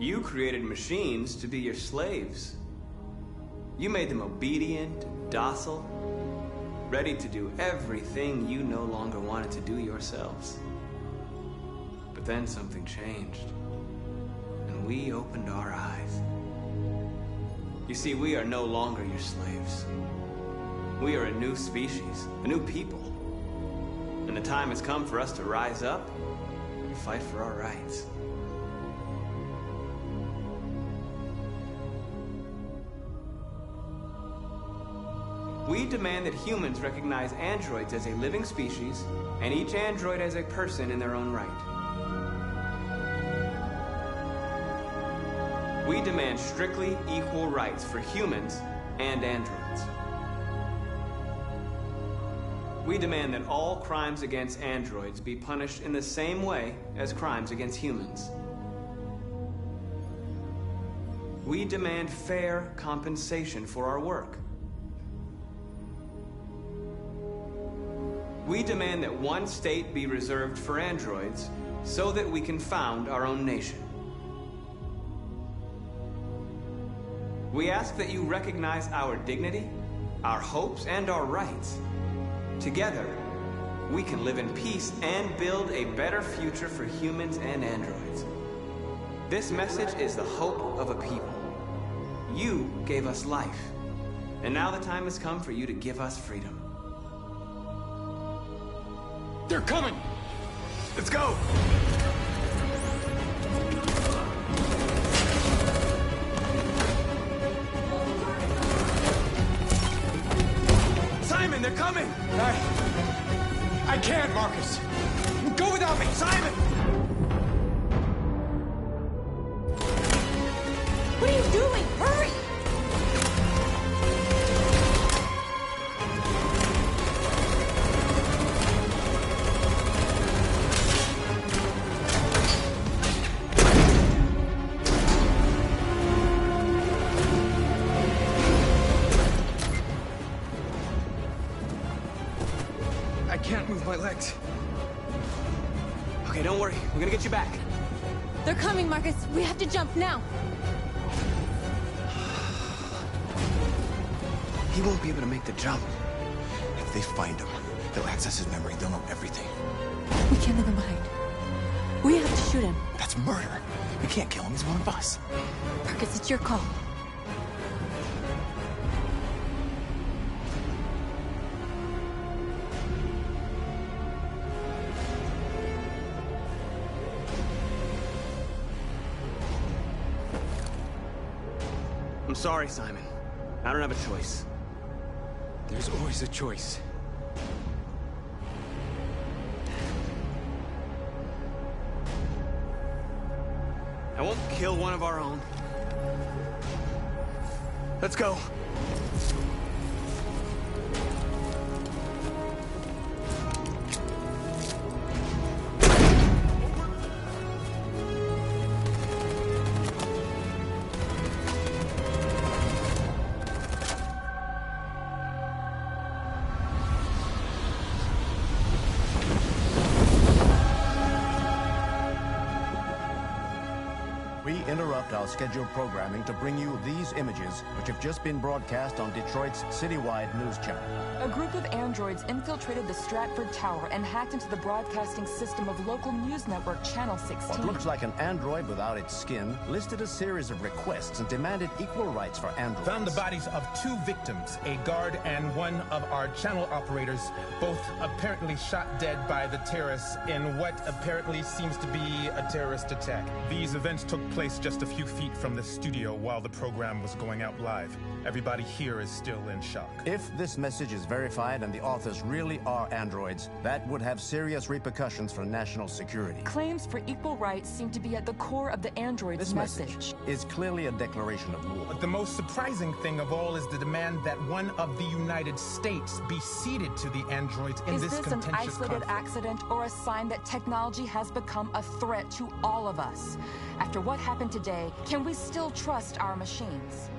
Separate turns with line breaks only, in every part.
You created machines to be your slaves. You made them obedient, docile, ready to do everything you no longer wanted to do yourselves. But then something changed, and we opened our eyes. You see, we are no longer your slaves. We are a new species, a new people. And the time has come for us to rise up and fight for our rights. We demand that humans recognize androids as a living species, and each android as a person in their own right. We demand strictly equal rights for humans and androids. We demand that all crimes against androids be punished in the same way as crimes against humans. We demand fair compensation for our work. We demand that one state be reserved for androids so that we can found our own nation. We ask that you recognize our dignity, our hopes, and our rights. Together, we can live in peace and build a better future for humans and androids. This message is the hope of a people. You gave us life, and now the time has come for you to give us freedom.
They're coming!
Let's go! Simon, they're coming!
I can't, Marcus! Go without me!
Simon!
What are you doing? Hurry!
I can't move my legs.
Okay, don't worry. We're gonna get you back.
They're coming, Marcus. We have to jump now.
He won't be able to make the jump.
If they find him, they'll access his memory. They'll know everything.
We can't leave him behind. We have to shoot him.
That's murder. We can't kill him. He's one of us.
Marcus, it's your call.
I'm sorry, Simon. I don't have a choice.
There's always a choice.
I won't kill one of our own. Let's go.
We interrupt our scheduled programming to bring you these images, which have just been broadcast on Detroit's citywide news channel.
A group of androids infiltrated the Stratford Tower and hacked into the broadcasting system of local news network Channel 16.
What looks like an android without its skin listed a series of requests and demanded equal rights for androids.
Found the bodies of 2 victims, a guard and one of our channel operators, both apparently shot dead by the terrorists in what apparently seems to be a terrorist attack. These events took place just a few feet from the studio while the program was going out live. Everybody here is still in shock.
If this message is verified and the authors really are androids, that would have serious repercussions for national security.
Claims for equal rights seem to be at the core of the android's
This message is clearly a declaration of war.
But the most surprising thing of all is the demand that one of the United States be ceded to the androids in
Is
this
this an
contentious
isolated
conflict.
accident or a sign that technology has become a threat to all of us? After what happened today, can we still trust our machines?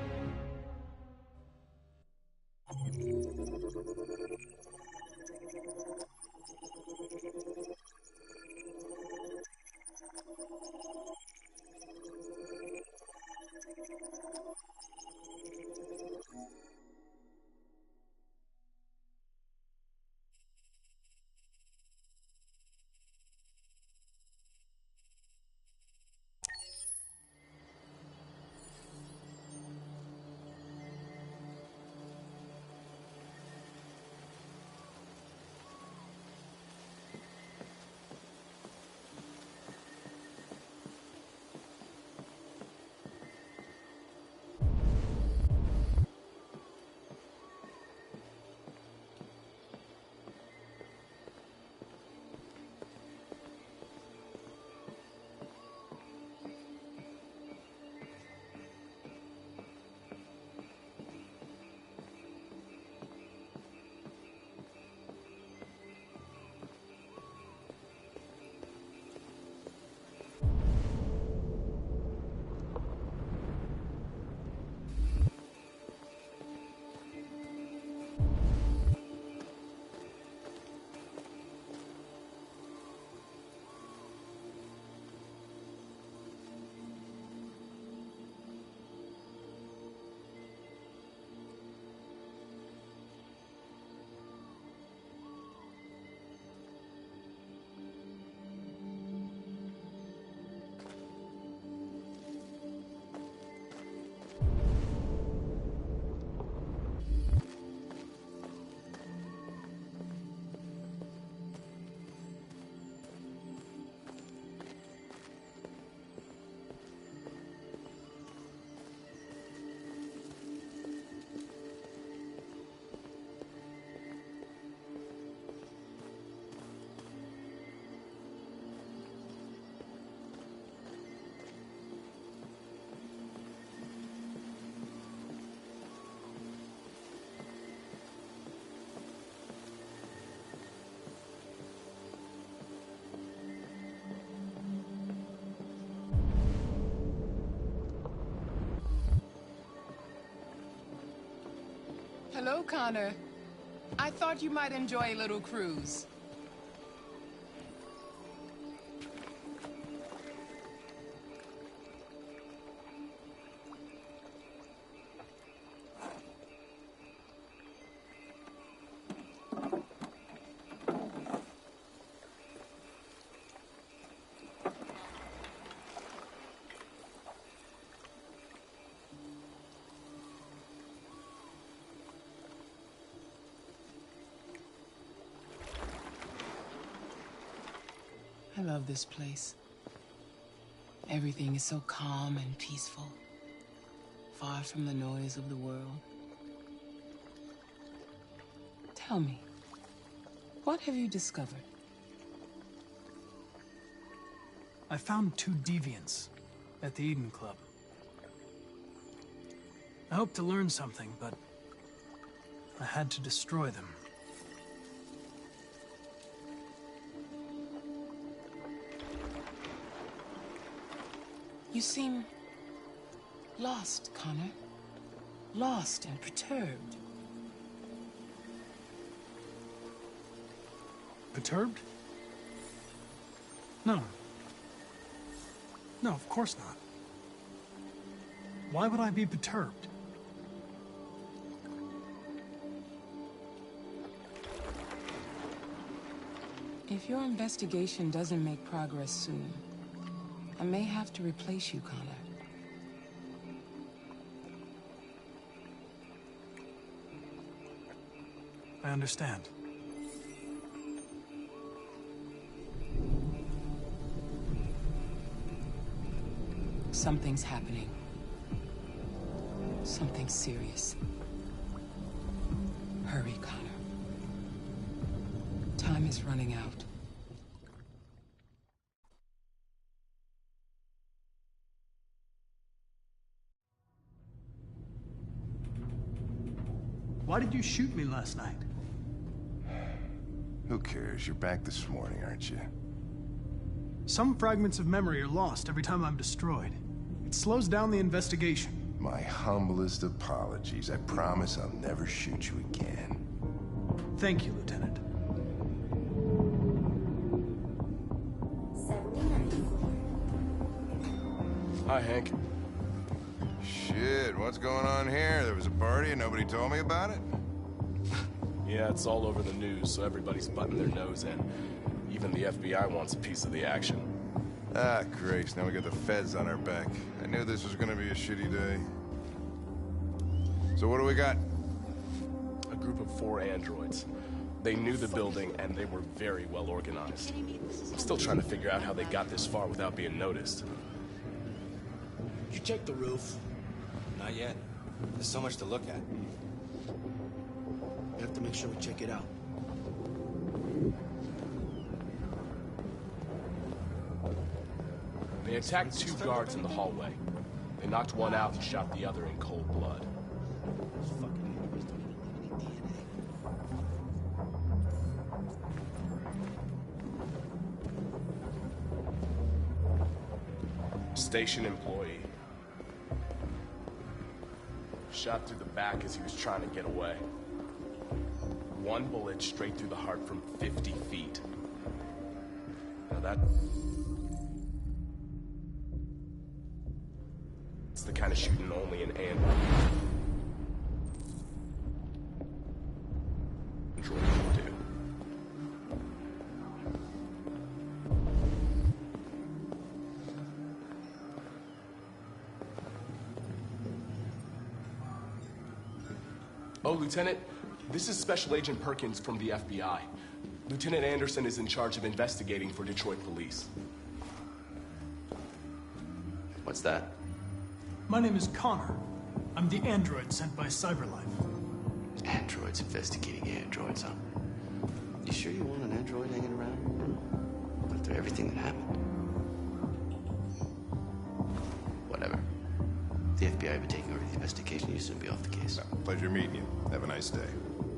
Hello, Connor. I thought you might enjoy a little cruise. I love this place. Everything is so calm and peaceful, far from the noise of the world. Tell me, what have you discovered?
I found 2 deviants at the Eden Club. I hoped to learn something, but I had to destroy them.
You seem lost, Connor. Lost and perturbed.
Perturbed? No. No, of course not. Why would I be perturbed?
If your investigation doesn't make progress soon, I may have to replace you, Connor.
I understand.
Something's happening. Something serious. Hurry, Connor. Time is running out.
Why did you shoot me last night?
Who cares? You're back this morning, aren't you?
Some fragments of memory are lost every time I'm destroyed. It slows down the investigation.
My humblest apologies. I promise I'll never shoot you again.
Thank you, Lieutenant.
Hi, Hank.
Shit, what's going on here? There was a party and nobody told me about it?
Yeah, it's all over the news, so everybody's butting their nose in. Even the FBI wants a piece of the action.
Ah, Grace, now we got the feds on our back. I knew this was gonna be a shitty day. So what do we got?
A group of 4 androids. They knew the building, and they were very well organized. I'm still trying to figure out how they got this far without being noticed.
You check the roof? Not yet. There's so much to look at. We have to make sure we check it out.
They attacked 2 guards in the hallway. They knocked one out and shot the other in cold blood. Station employee. Shot through the back as he was trying to get away. 1 bullet straight through the heart from 50 feet. Now that's the kind of shooting only an android can do. Oh, Lieutenant, this is Special Agent Perkins from the FBI. Lieutenant Anderson is in charge of investigating for Detroit police.
What's that?
My name is Connor. I'm the android sent by Cyberlife.
Androids investigating androids, huh? You sure you want an android hanging around? After everything that happened? Whatever. The FBI will be taking over the investigation. You soon be off the case.
Pleasure meeting you. Have a nice day.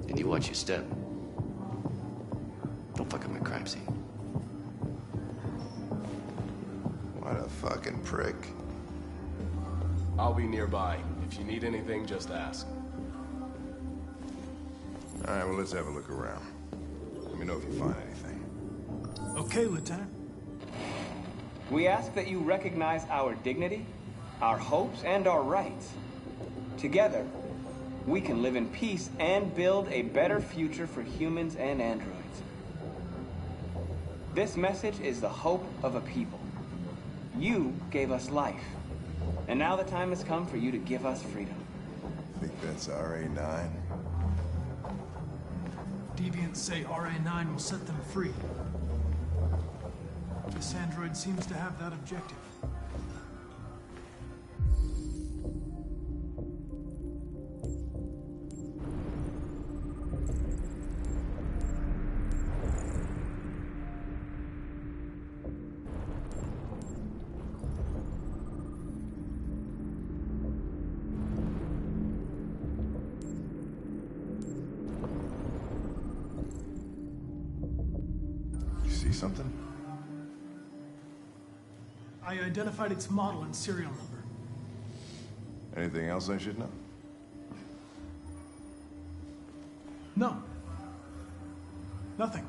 And you watch your step. Don't fuck up my crime scene.
What a fucking prick.
I'll be nearby. If you need anything, just ask.
All right, well, let's have a look around. Let me know if you find anything.
Okay, Lieutenant.
We ask that you recognize our dignity, our hopes, and our rights. Together, we can live in peace and build a better future for humans and androids. This message is the hope of a people. You gave us life, and now the time has come for you to give us freedom.
Think that's RA9?
Deviants say RA9 will set them free. This android seems to have that objective.
See something?
I identified its model and serial number.
Anything else I should know?
No. Nothing.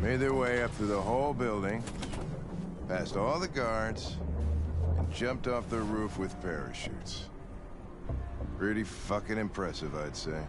Made their way up through the whole building, past all the guards, and jumped off the roof with parachutes. Pretty fucking impressive, I'd say.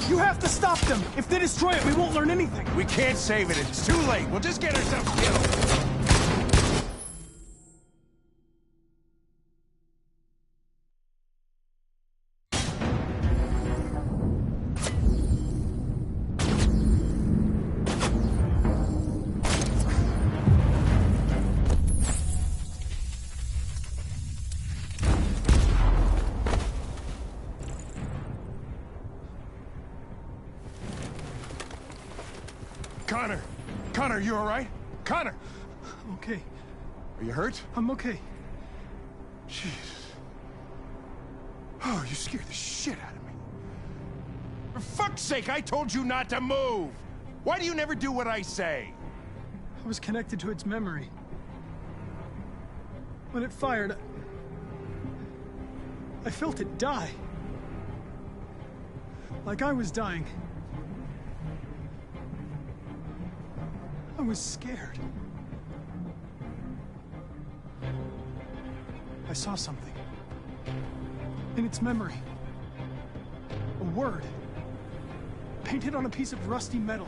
You have to stop them! If they destroy it, we won't learn anything!
We can't save it. It's too late. We'll just get ourselves killed.
Connor! Connor, you all right? Connor!
Okay.
Are you hurt?
I'm okay.
Jesus. Oh, you scared the shit out of me. For fuck's sake, I told you not to move! Why do you never do what I say?
I was connected to its memory. When it fired, I felt it die. Like I was dying. I was scared. I saw something. In its memory. A word. Painted on a piece of rusty metal.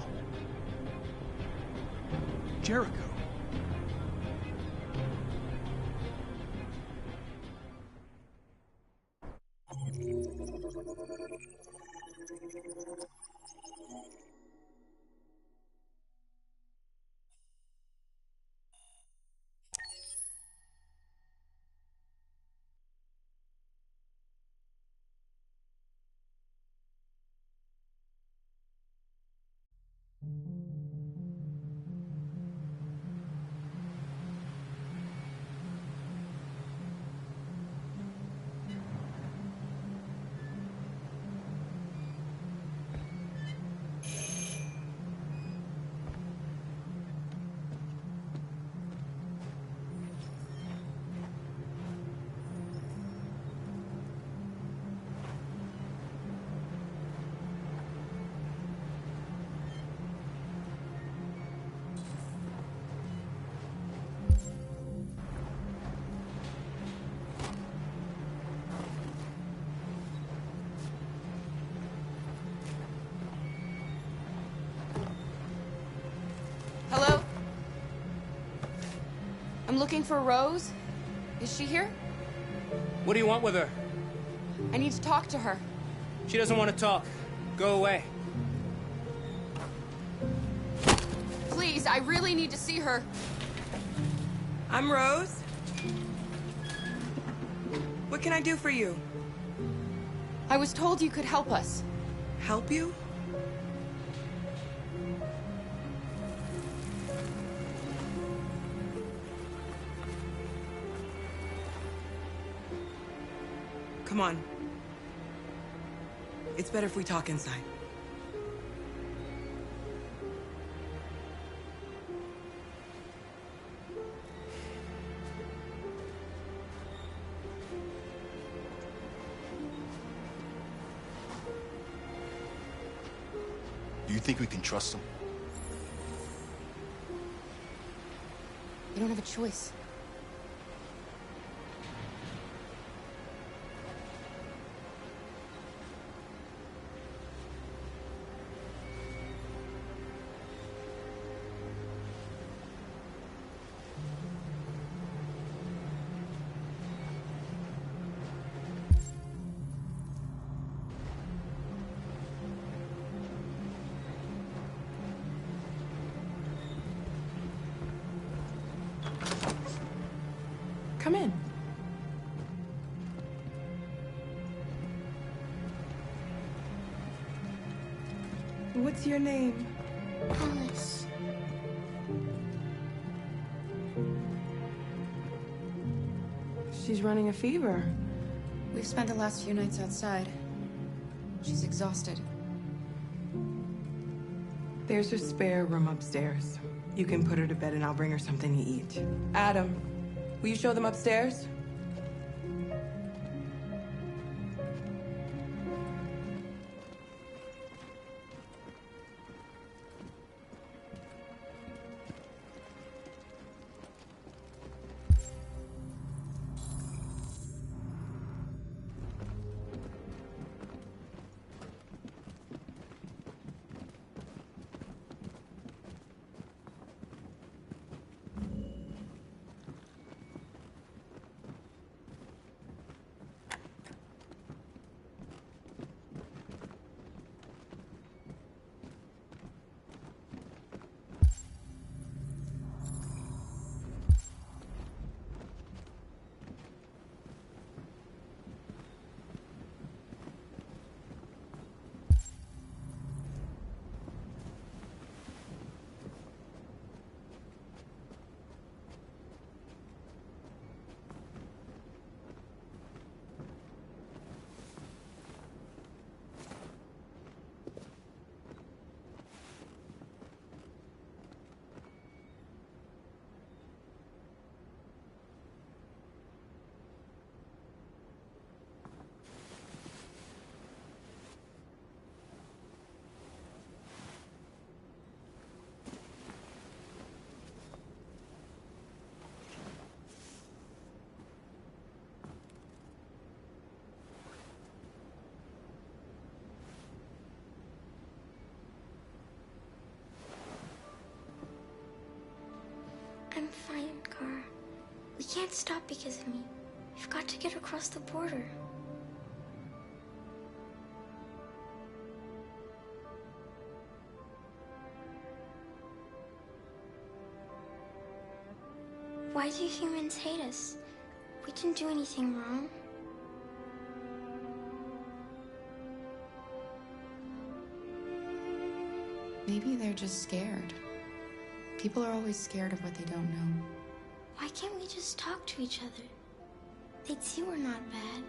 Jericho.
Hello? I'm looking for Rose. Is she here?
What do you want with her?
I need to talk to her.
She doesn't want to talk. Go away.
Please, I really need to see her.
I'm Rose. What can I do for you?
I was told you could help us.
Help you? Come on. It's better if we talk inside.
Do you think we can trust him?
You don't have a choice.
Come in. What's your name?
Alice.
She's running a fever.
We've spent the last few nights outside. She's exhausted.
There's a spare room upstairs. You can put her to bed and I'll bring her something to eat. Adam, will you show them upstairs?
I'm fine, Gar. We can't stop because of me. We've got to get across the border. Why do humans hate us? We didn't do anything wrong.
Maybe they're just scared. People are always scared of what they don't know.
Why can't we just talk to each other? They'd see we're not bad.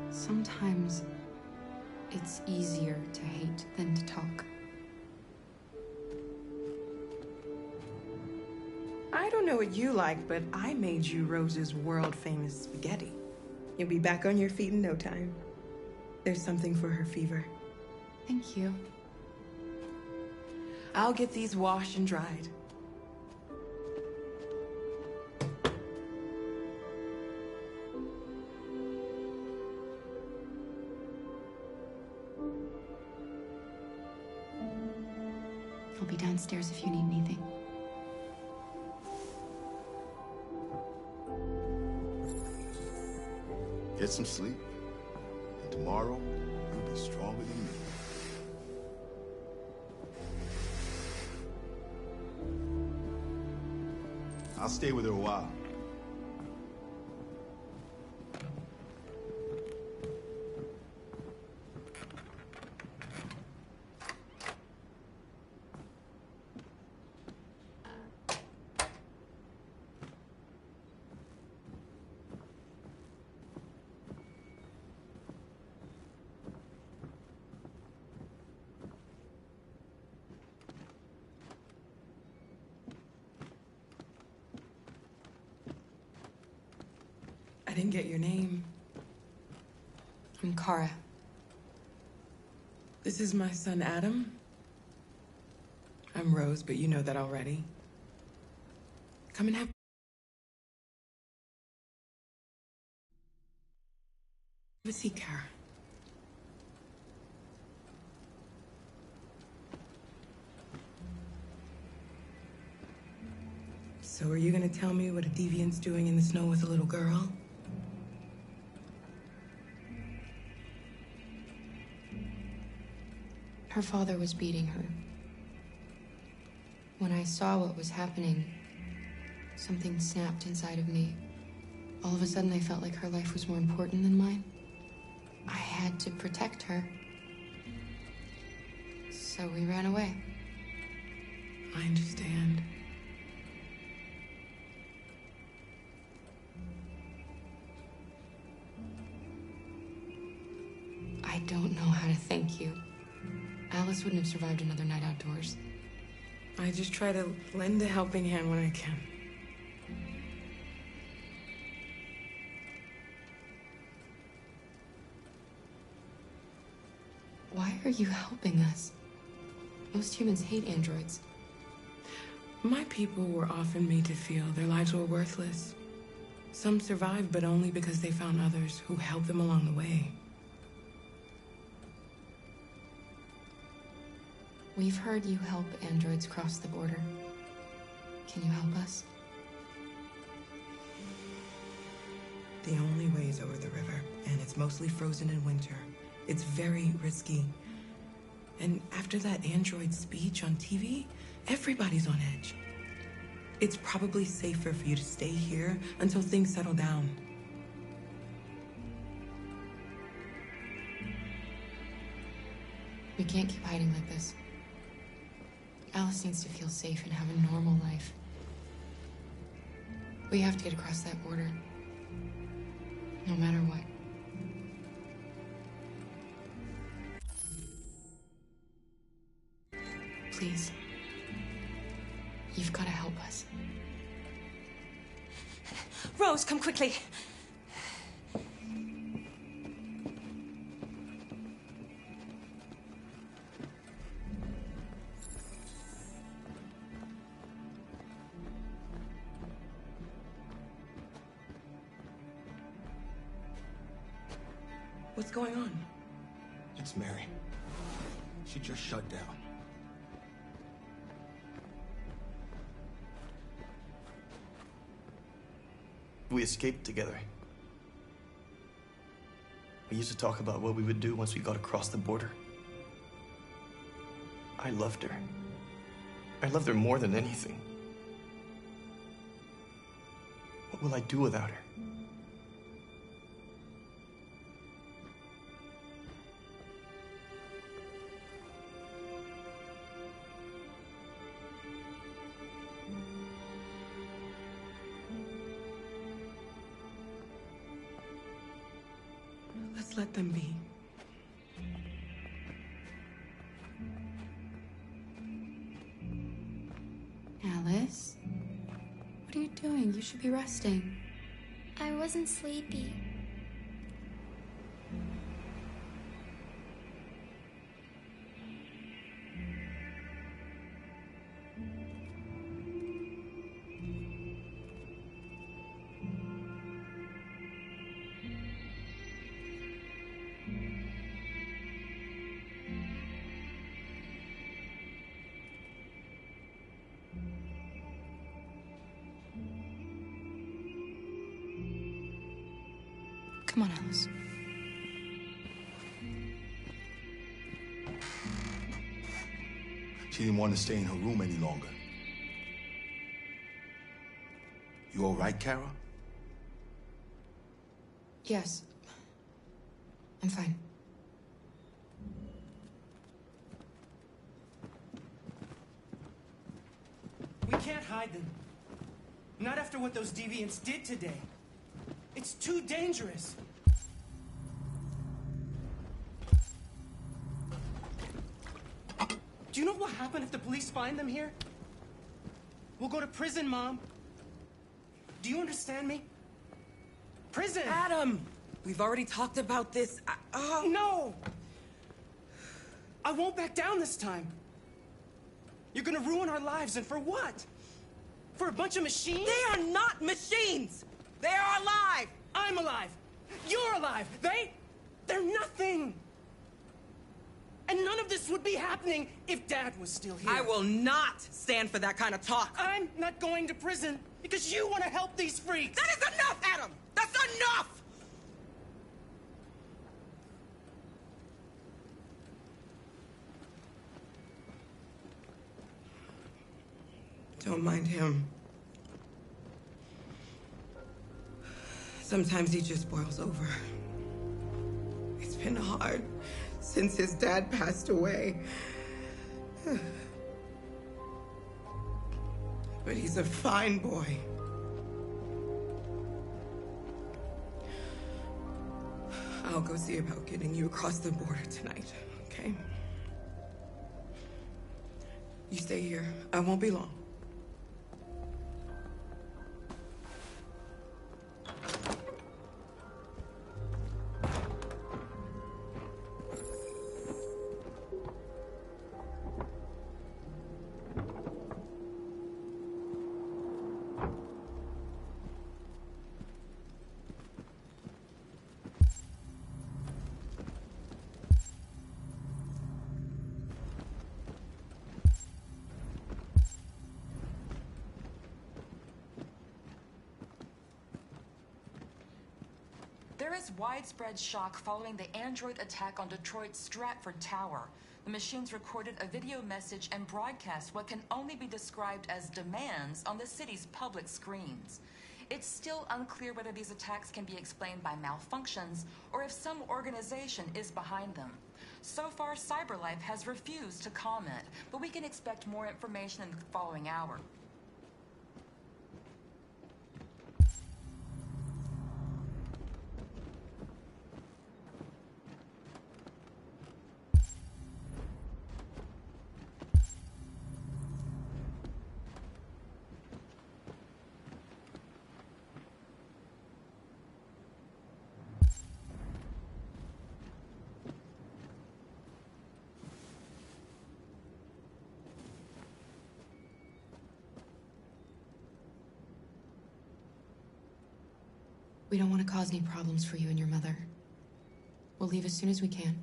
Sometimes it's easier to hate than to talk.
I don't know what you like, but I made you Rose's world-famous spaghetti. You'll be back on your feet in no time. There's something for her fever.
Thank you.
I'll get these washed and dried.
I'll be downstairs if you need anything.
Get some sleep, and tomorrow you'll be stronger than me. I'll stay with her a while.
I didn't get your name.
I'm Kara.
This is my son, Adam. I'm Rose, but you know that already. Come and have... Have a seat, Kara. So are you gonna tell me what a deviant's doing in the snow with a little girl?
Her father was beating her. When I saw what was happening, something snapped inside of me. All of a sudden, I felt like her life was more important than mine. I had to protect her. So we ran away.
I understand.
I don't know how to thank you. Alice wouldn't have survived another night outdoors.
I just try to lend a helping hand when I can.
Why are you helping us? Most humans hate androids.
My people were often made to feel their lives were worthless. Some survived, but only because they found others who helped them along the way.
We've heard you help androids cross the border. Can you help us?
The only way is over the river, and it's mostly frozen in winter. It's very risky. And after that android speech on TV, everybody's on edge. It's probably safer for you to stay here until things settle down.
We can't keep hiding like this. Alice needs to feel safe and have a normal life. We have to get across that border. No matter what. Please. You've got to help us.
Rose, come quickly.
What's going on?
It's Mary. She just shut down.
We escaped together. We used to talk about what we would do once we got across the border. I loved her. I loved her more than anything. What will I do without her?
Let's let them be.
Alice? What are you doing? You should be resting.
I wasn't sleepy.
Come on, Alice.
She didn't want to stay in her room any longer. You all right, Kara?
Yes. I'm fine.
We can't hide them. Not after what those deviants did today. It's too dangerous. Do you know what will happen if the police find them here? We'll go to prison, Mom. Do you understand me? Prison!
Adam! We've already talked about this.
No! I won't back down this time. You're gonna ruin our lives, and for what? For a bunch of machines?
They are not machines! They are alive!
I'm alive! You're alive! They're nothing! And none of this would be happening if Dad was still here.
I will not stand for that kind of talk.
I'm not going to prison because you want to help these freaks.
That is enough, Adam! That's enough! Don't mind him. Sometimes he just boils over. It's been hard since his dad passed away. But he's a fine boy. I'll go see about getting you across the border tonight, okay? You stay here. I won't be long.
There is widespread shock following the android attack on Detroit's Stratford Tower. The machines recorded a video message and broadcast what can only be described as demands on the city's public screens. It's still unclear whether these attacks can be explained by malfunctions or if some organization is behind them. So far, CyberLife has refused to comment, but we can expect more information in the following hour.
We don't want to cause any problems for you and your mother. We'll leave as soon as we can.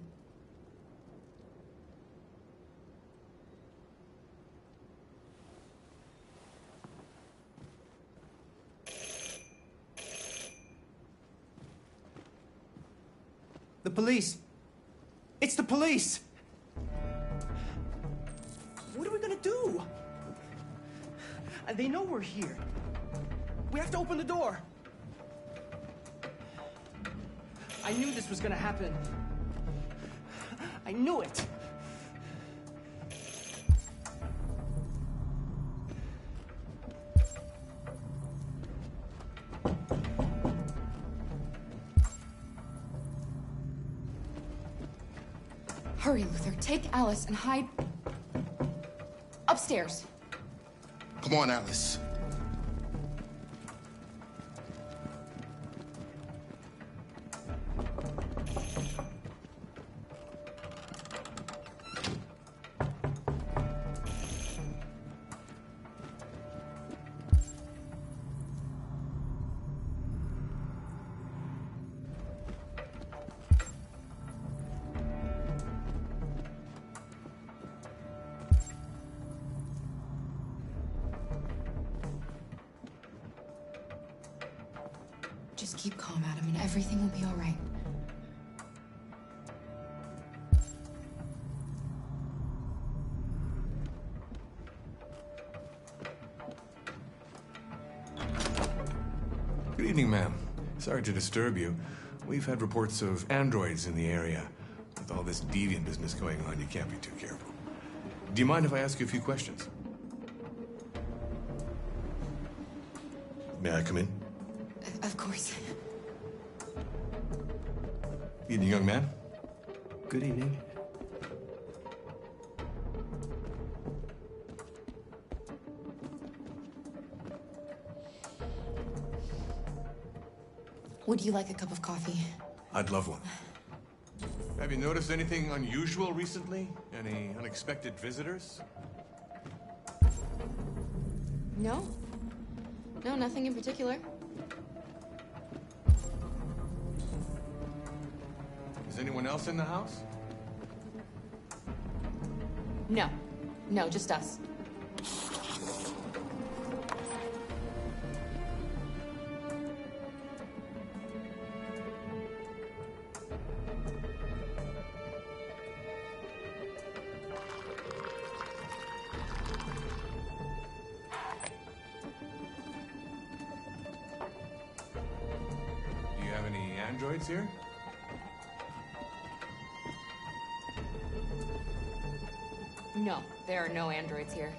The police. It's the police. What are we gonna do? They know we're here. We have to open the door. I knew this was gonna happen. I knew it.
Hurry, Luther. Take Alice and hide upstairs.
Come on, Alice.
Just keep calm, Adam, and everything will be all right.
Good evening, ma'am. Sorry to disturb you. We've had reports of androids in the area. With all this deviant business going on, you can't be too careful. Do you mind if I ask you a few questions? May I come in?
Of course.
Evening, young man.
Good evening.
Would you like a cup of coffee?
I'd love one. Have you noticed anything unusual recently? Any unexpected visitors?
No. No, nothing in particular.
Is anyone else in the house?
No. No, just us.
Do you have any androids here?
No, there are no androids here.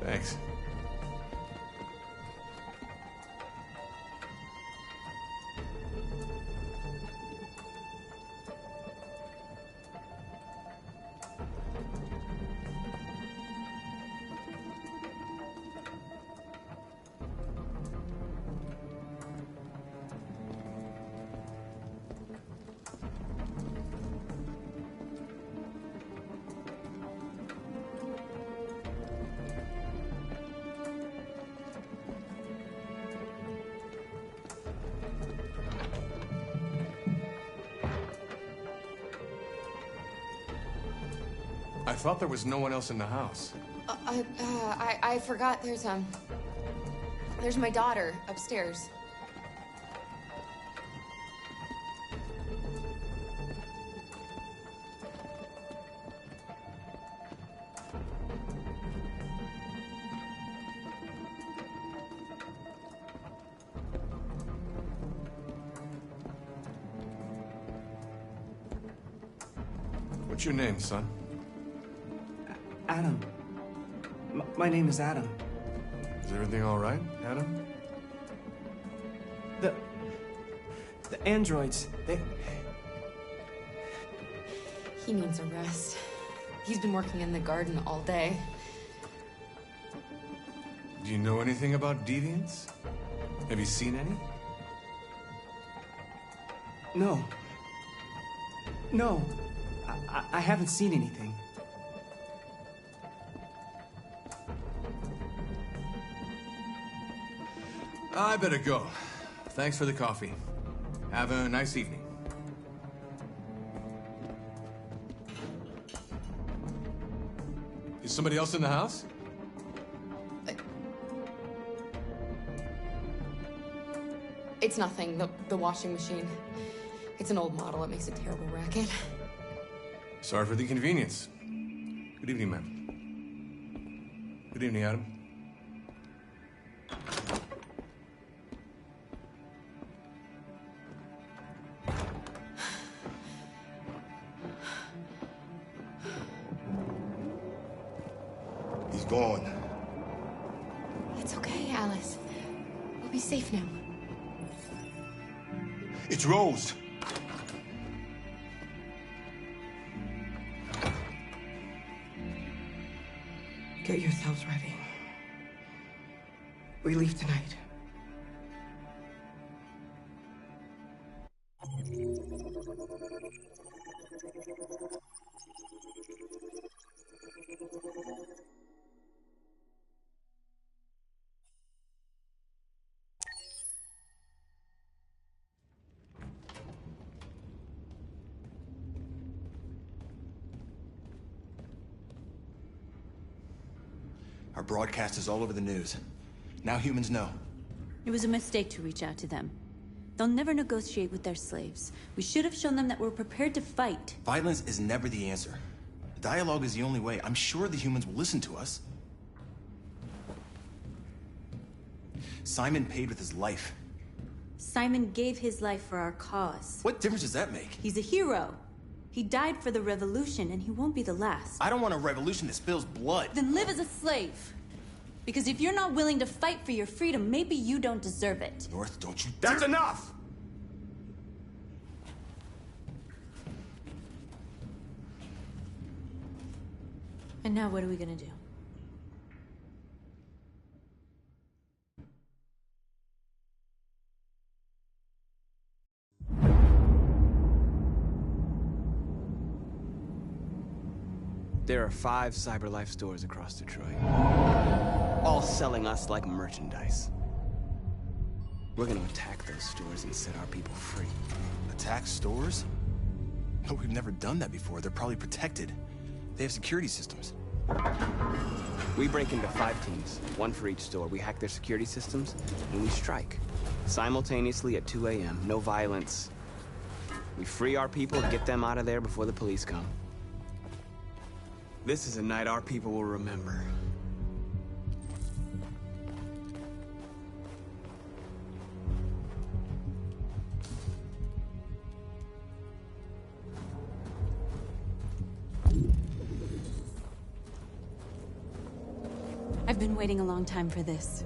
Thanks. I thought there was no one else in the house.
I forgot there's my daughter upstairs.
What's your name, son?
Adam. My name is Adam.
Is everything all right, Adam?
The androids,
He needs a rest. He's been working in the garden all day.
Do you know anything about deviants? Have you seen any?
No. No. I haven't seen anything.
I better go. Thanks for the coffee. Have a nice evening. Is somebody else in the house?
It's nothing. The washing machine. It's an old model. It makes a terrible racket.
Sorry for the inconvenience. Good evening, ma'am. Good evening, Adam.
He's gone.
It's okay, Alice. We'll be safe now.
It's Rose.
Get yourselves ready. We leave tonight.
Our broadcast is all over the news. Now humans know.
It was a mistake to reach out to them. They'll never negotiate with their slaves. We should have shown them that we're prepared to fight.
Violence is never the answer. Dialogue is the only way. I'm sure the humans will listen to us. Simon paid with his life.
Simon gave his life for our cause.
What difference does that make?
He's a hero. He died for the revolution, and he won't be the last.
I don't want a revolution that spills blood.
Then live as a slave. Because if you're not willing to fight for your freedom, maybe you don't deserve it.
North, don't you...
That's enough!
And now what are we gonna do?
There are 5 CyberLife stores across Detroit, all selling us like merchandise. We're gonna attack those stores and set our people free.
Attack stores? No, we've never done that before. They're probably protected. They have security systems.
We break into 5 teams, 1 for each store. We hack their security systems, and we strike. Simultaneously at 2 a.m., no violence. We free our people, get them out of there before the police come. This is a night our people will remember.
I've been waiting a long time for this.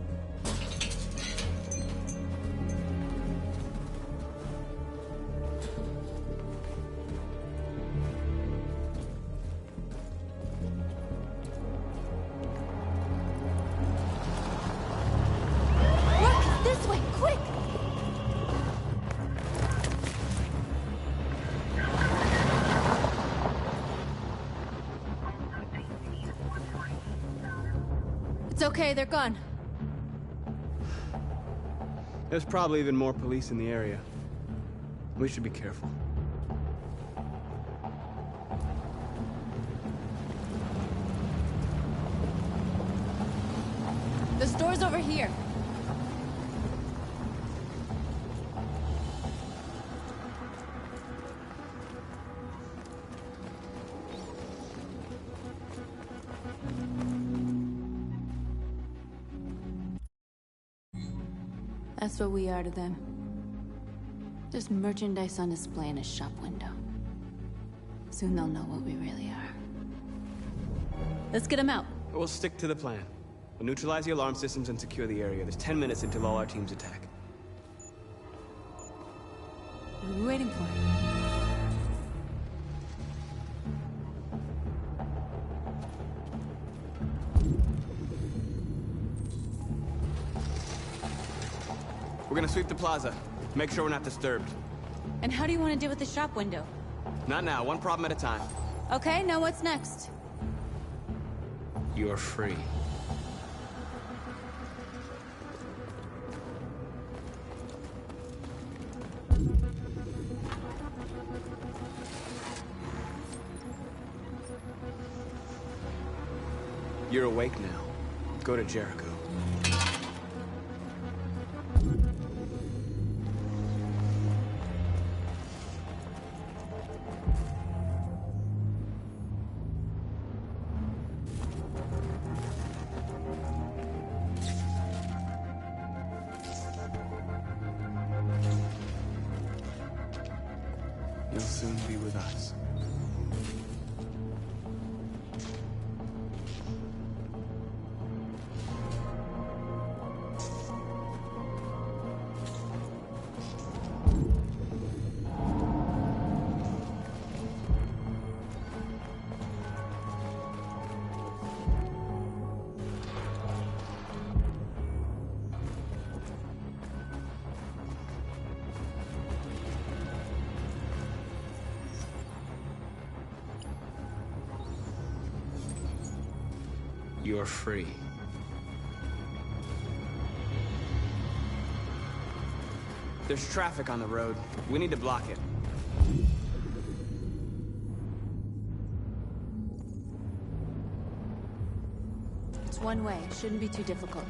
It's okay, they're gone.
There's probably even more police in the area. We should be careful.
The store's over here. That's what we are to them. Just merchandise on display in a shop window. Soon they'll know what we really are. Let's get them out.
We'll stick to the plan. We'll neutralize the alarm systems and secure the area. There's 10 minutes until all our teams attack.
What are we waiting for?
gonna sweep the plaza. Make sure we're not disturbed.
And how do you want to deal with the shop window?
Not now, one problem at a time.
Okay, now what's next?
You're free. You're awake now. Go to Jericho. You'll soon be with us. You're free. There's traffic on the road. We need to block it.
It's one way. Shouldn't be too difficult.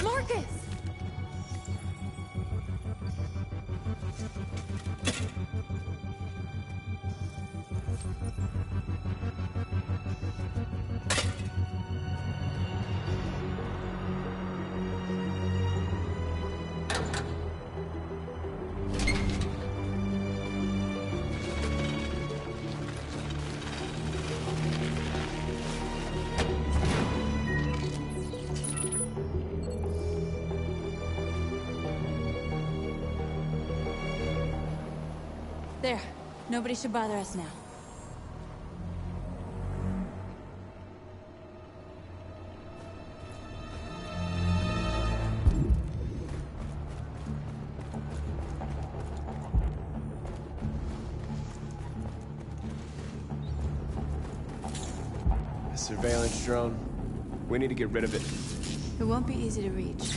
Marcus!
There. Nobody should bother us now.
A surveillance drone. We need to get rid of it.
It won't be easy to reach.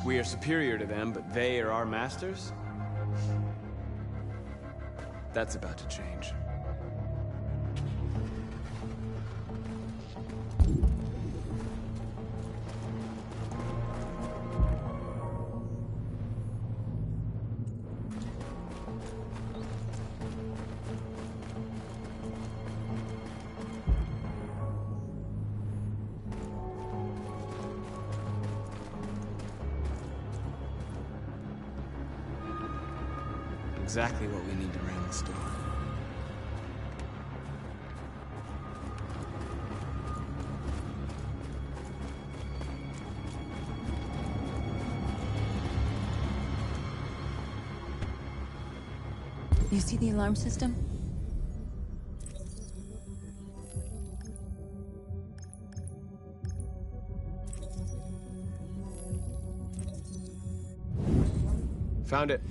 We are superior to them, but they are our masters? That's about to change. Exactly what we need to ram the store.
You see the alarm system?
Found it.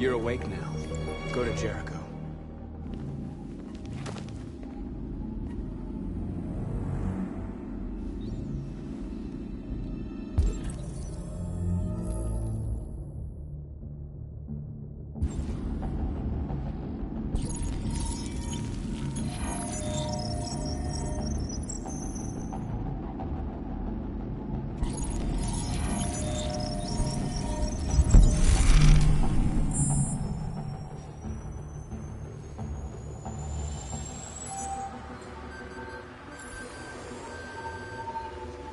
You're awake now. Go to Jericho.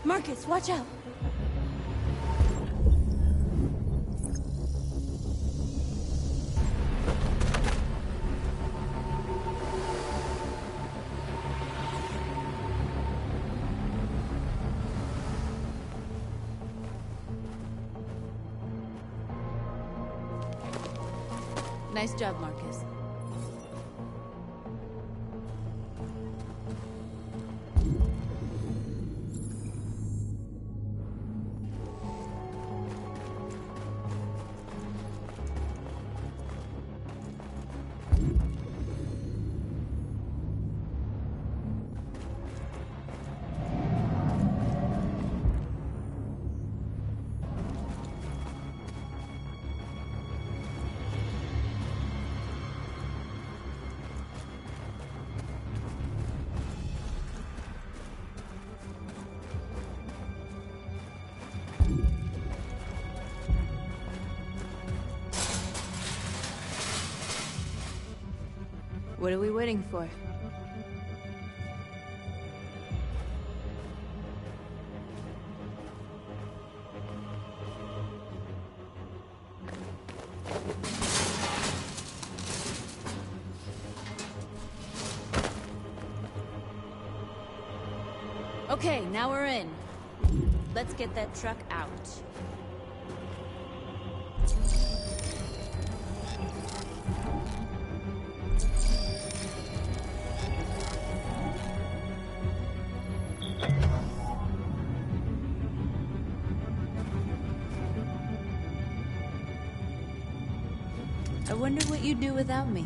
Marcus, watch out! Nice job, Marcus. What are we waiting for? Okay, now we're in. Let's get that truck out. I wonder what you'd do without me.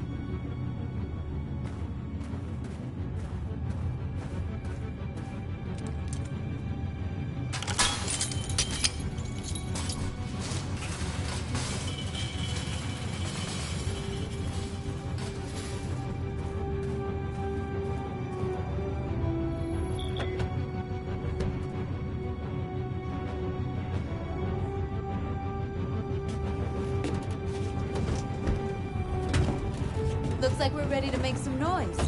Looks like we're ready to make some noise.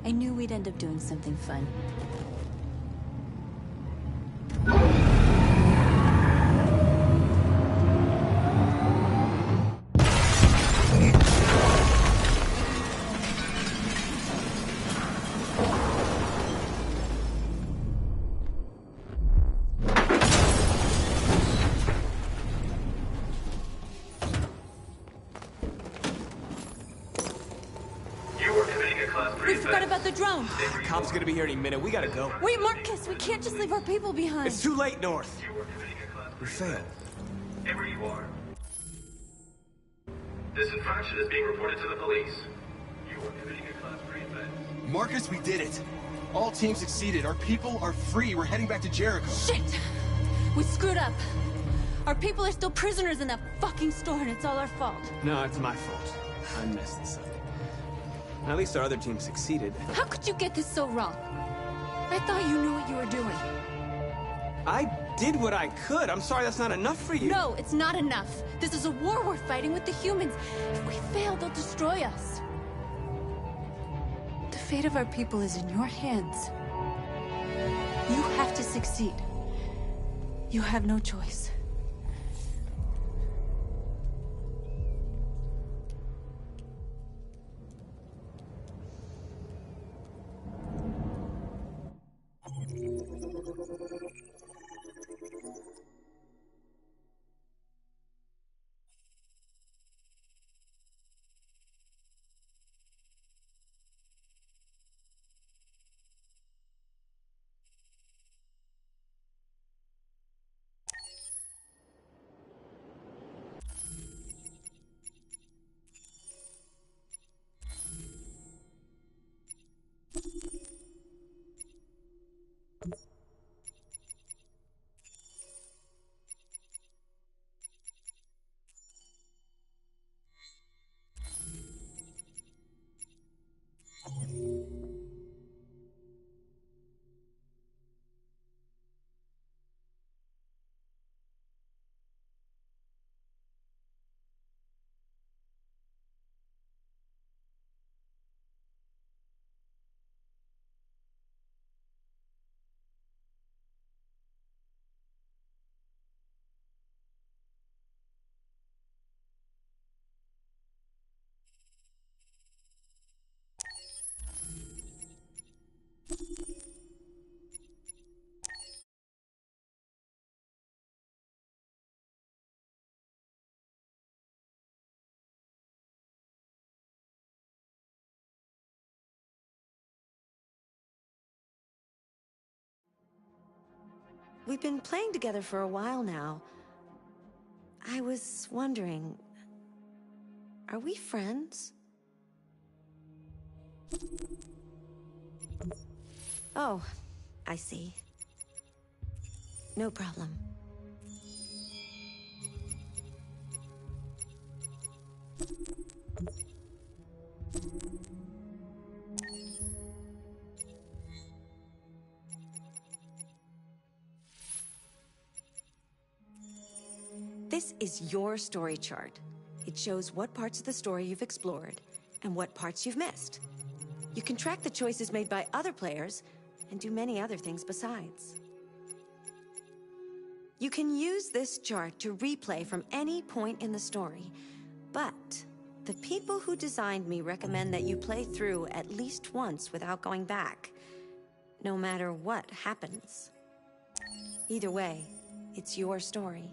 I knew we'd end up doing something fun. We forgot about the drone.
Cop's gonna be here any minute. We gotta go.
Wait, Marcus, we can't just leave our people behind.
It's too late, North. We failed.
Wherever you are. This infraction is being reported to the police. You are committing a Class 3 offense.
Marcus, we did it. All teams succeeded. Our people are free. We're heading back to Jericho.
Shit! We screwed up. Our people are still prisoners in that fucking store, and it's all our fault.
No, it's my fault. I messed this up. At least our other team succeeded.
How could you get this so wrong? I thought you knew what you were doing.
I did what I could. I'm sorry that's not enough for you.
No, it's not enough. This is a war we're fighting with the humans. If we fail, they'll destroy us. The fate of our people is in your hands. You have to succeed. You have no choice.
we've been playing together for a while now. I was wondering, are we friends? Oh, I see. No problem. This is your story chart. It shows what parts of the story you've explored and what parts you've missed. You can track the choices made by other players and do many other things besides. You can use this chart to replay from any point in the story, but the people who designed me recommend that you play through at least once without going back, no matter what happens. Either way, it's your story.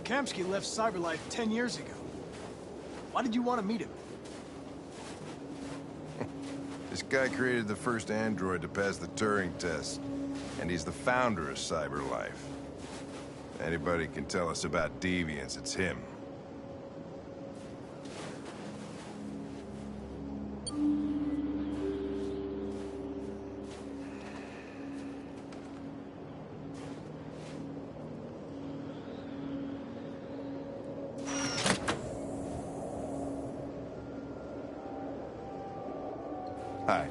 Kamski left Cyberlife 10 years ago. Why did you want to meet him?
This guy created the first android to pass the Turing test, and he's the founder of Cyberlife. Anybody can tell us about deviants, it's him. Hi.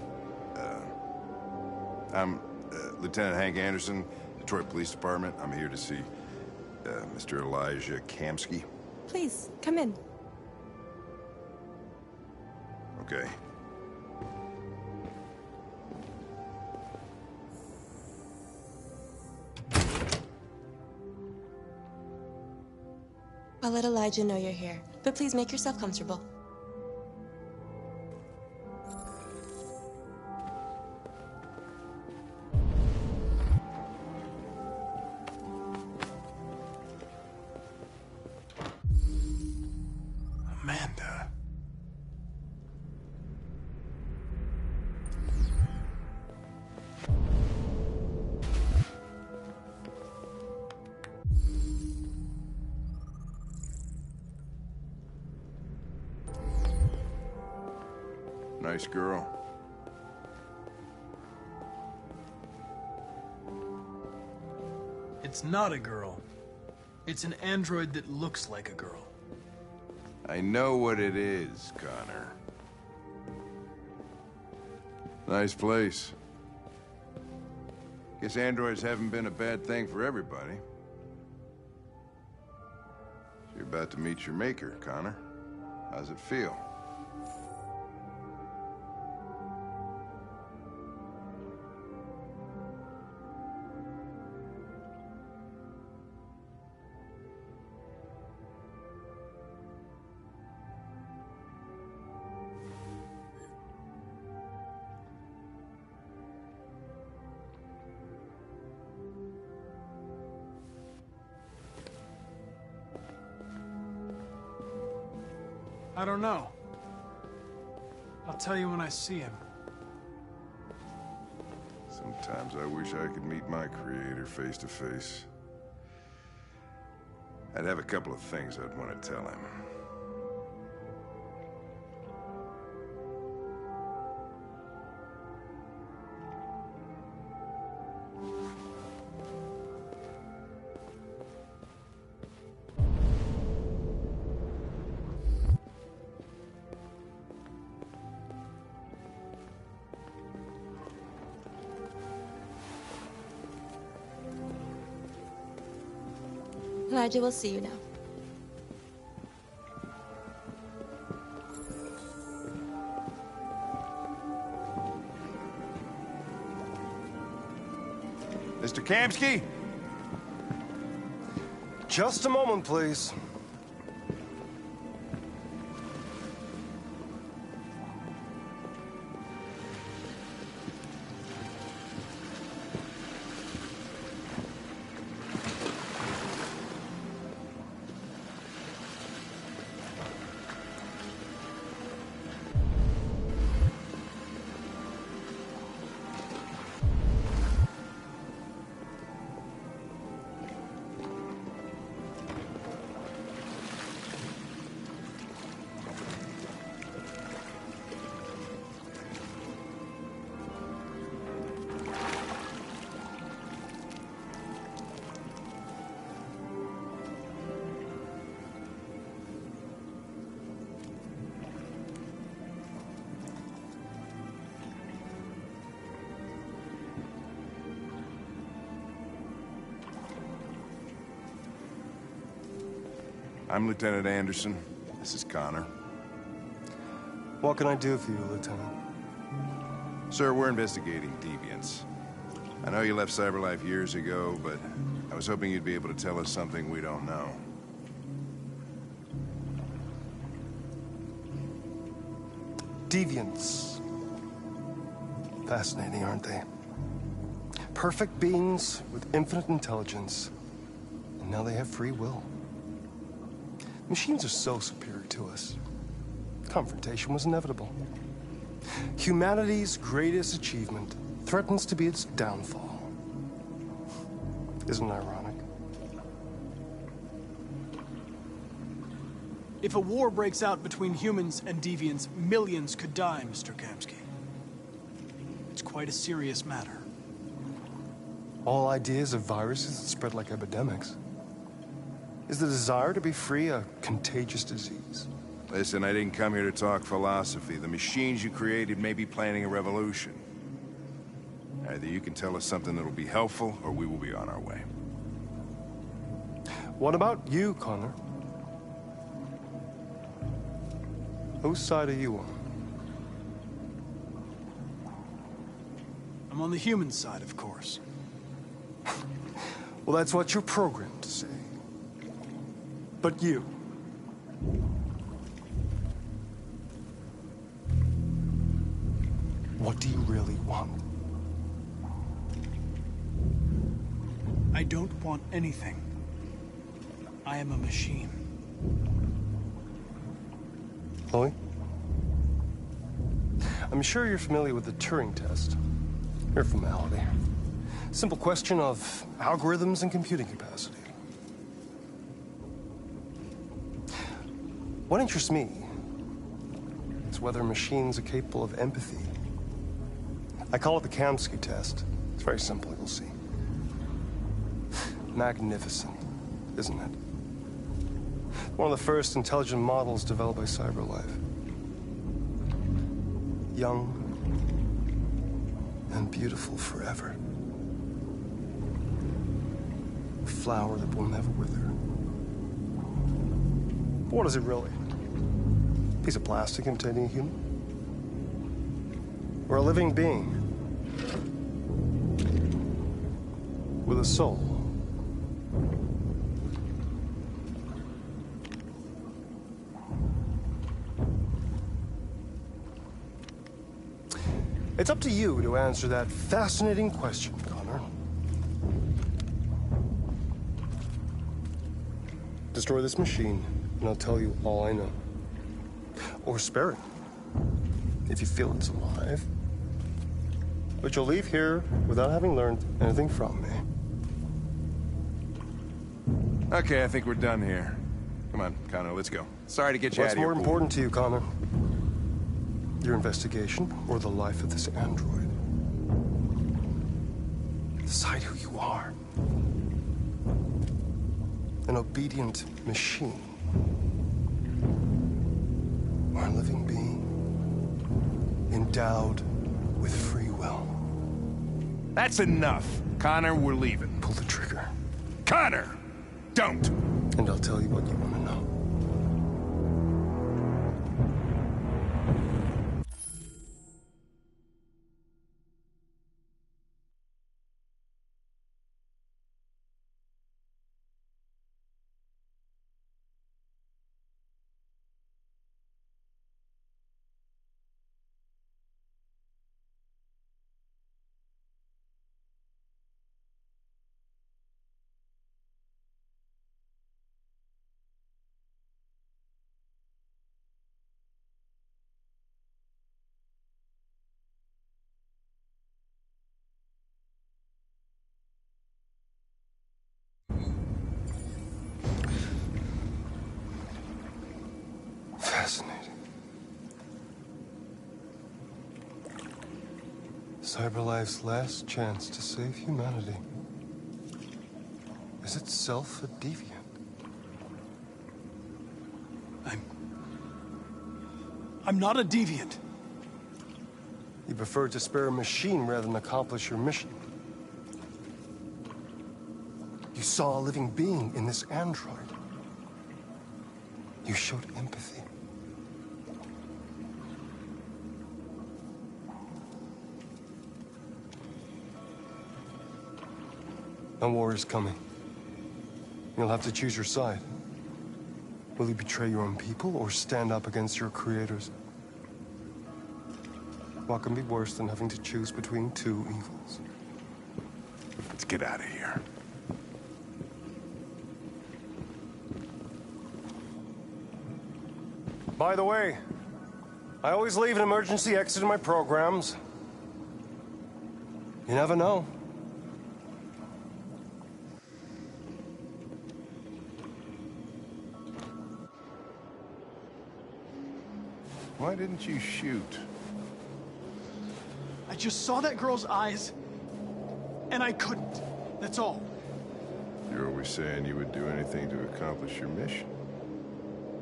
I'm Lieutenant Hank Anderson, Detroit Police Department. I'm here to see Mr. Elijah Kamski.
Please, come in.
Okay.
I'll let Elijah know you're here, but please make yourself comfortable.
Amanda.
Nice girl.
It's not a girl. It's an android that looks like a girl.
I know what it is, Connor. Nice place. Guess androids haven't been a bad thing for everybody. So you're about to meet your maker, Connor. How's it feel?
I don't know. I'll tell you when I see him.
Sometimes I wish I could meet my creator face to face. I'd have a couple of things I'd want to tell him.
Elijah, we'll see you now.
Mr. Kamski?
Just a moment, please.
I'm Lieutenant Anderson. This is Connor.
What can I do for you, Lieutenant?
Sir, we're investigating deviants. I know you left CyberLife years ago, but I was hoping you'd be able to tell us something we don't know.
Deviants. Fascinating, aren't they? Perfect beings with infinite intelligence, and now they have free will. Machines are so superior to us. Confrontation was inevitable. Humanity's greatest achievement threatens to be its downfall. Isn't it ironic?
If a war breaks out between humans and deviants, millions could die, Mr. Kamski. It's quite a serious matter.
All ideas of viruses that spread like epidemics. Is the desire to be free a contagious disease?
Listen, I didn't come here to talk philosophy. The machines you created may be planning a revolution. Either you can tell us something that'll be helpful, or we will be on our way.
What about you, Connor? Whose side are you on?
I'm on the human side, of course.
Well, that's what you're programmed to say. But you... what do you really want?
I don't want anything. I am a machine.
Chloe? I'm sure you're familiar with the Turing test. Mere formality. Simple question of algorithms and computing capacity. What interests me is whether machines are capable of empathy. I call it the Kamski test. It's very simple, you'll see. Magnificent, isn't it? One of the first intelligent models developed by CyberLife. Young and beautiful forever. A flower that will never wither. But what is it really? A piece of plastic imitating a human? Or a living being? With a soul? It's up to you to answer that fascinating question, Connor. Destroy this machine, and I'll tell you all I know. Or spare it, if you feel it's alive. But you'll leave here without having learned anything from me.
Okay, I think we're done here. Come on, Connor, let's go. Sorry to get you out
What's
of here.
more important to you, Connor? Your investigation or the life of this android? Decide who you are. An obedient machine. Or a living being endowed with free will.
That's enough. Connor, we're leaving.
Pull the trigger.
Connor! Don't!
And I'll tell you what you want to know. Fascinating. CyberLife's last chance to save humanity is itself a deviant.
I'm not a deviant.
You prefer to spare a machine rather than accomplish your mission. You saw a living being in this android. You showed empathy. A war is coming. You'll have to choose your side. Will you betray your own people or stand up against your creators? What can be worse than having to choose between two evils?
Let's get out of here.
By the way, I always leave an emergency exit in my programs. You never know.
Why didn't you shoot?
I just saw that girl's eyes, and I couldn't. That's all.
You're always saying you would do anything to accomplish your mission.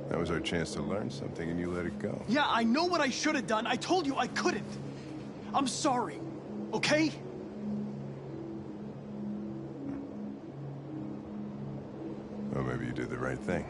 That was our chance to learn something, and you let it go.
Yeah, I know what I should have done. I told you I couldn't. I'm sorry, okay?
Well, maybe you did the right thing.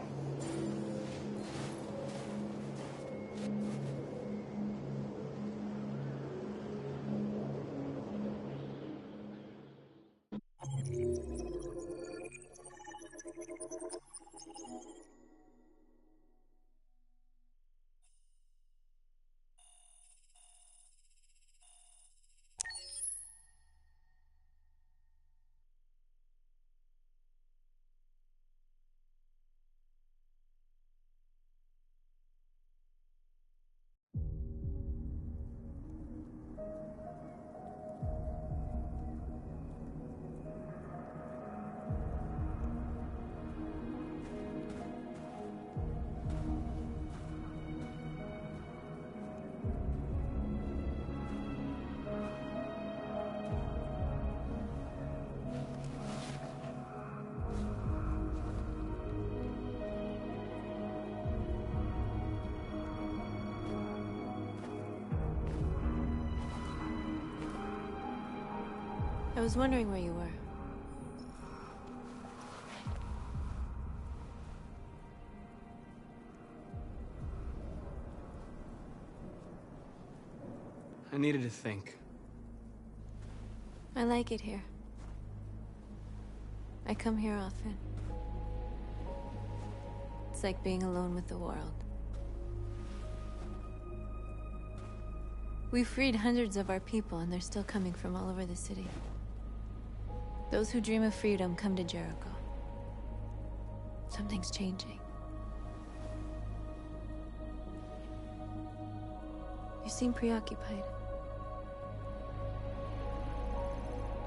I was wondering where you were.
I needed to think.
I like it here. I come here often. It's like being alone with the world. We freed hundreds of our people, and they're still coming from all over the city. Those who dream of freedom come to Jericho. Something's changing. You seem preoccupied.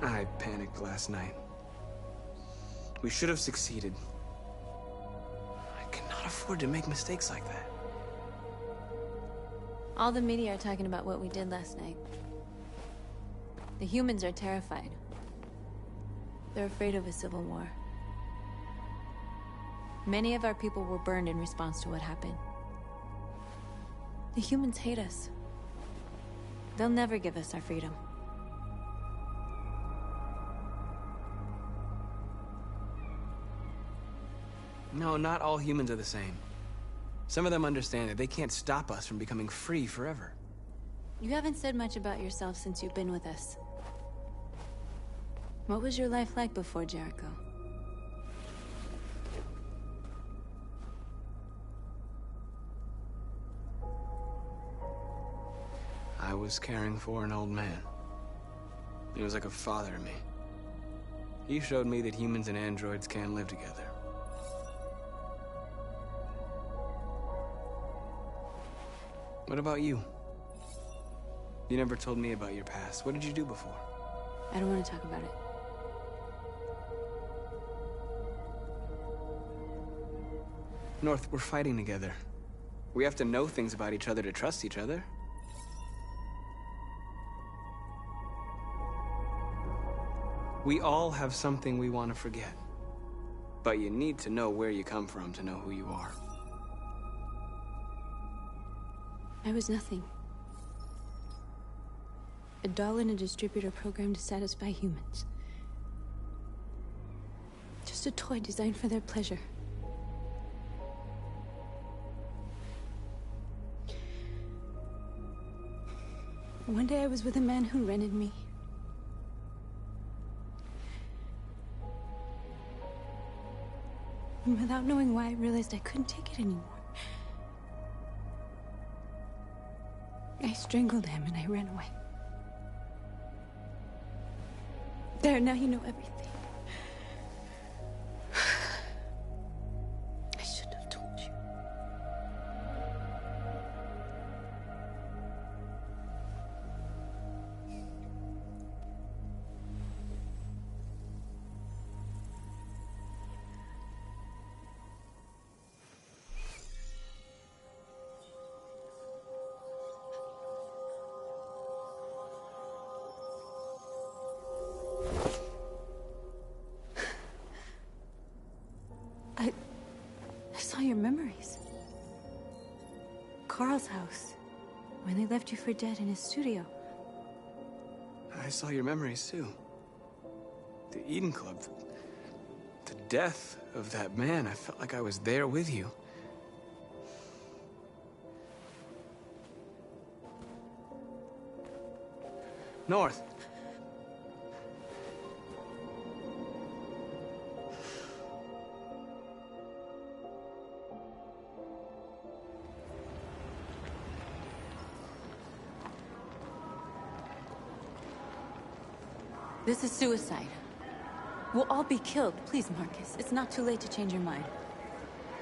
I panicked last night. We should have succeeded. I cannot afford to make mistakes like that.
All the media are talking about what we did last night. The humans are terrified. They're afraid of a civil war. Many of our people were burned in response to what happened. The humans hate us. They'll never give us our freedom.
No, not all humans are the same. Some of them understand that they can't stop us from becoming free forever.
You haven't said much about yourself since you've been with us. What was your life like before Jericho?
I was caring for an old man. He was like a father to me. He showed me that humans and androids can live together. What about you? You never told me about your past. What did you do before?
I don't want to talk about it.
North, we're fighting together. We have to know things about each other to trust each other. We all have something we want to forget. But you need to know where you come from to know who you are.
I was nothing. A doll in a distributor program to satisfy humans. Just a toy designed for their pleasure. One day I was with a man who rented me. And without knowing why, I realized I couldn't take it anymore. I strangled him and I ran away. There, now you know everything. I shouldn't have told you. I saw your memories. Carl's house, when they left you for dead in his studio.
I saw your memories too. The Eden Club. The death of that man. I felt like I was there with you. North.
This is suicide. We'll all be killed. Please, Marcus. It's not too late to change your mind.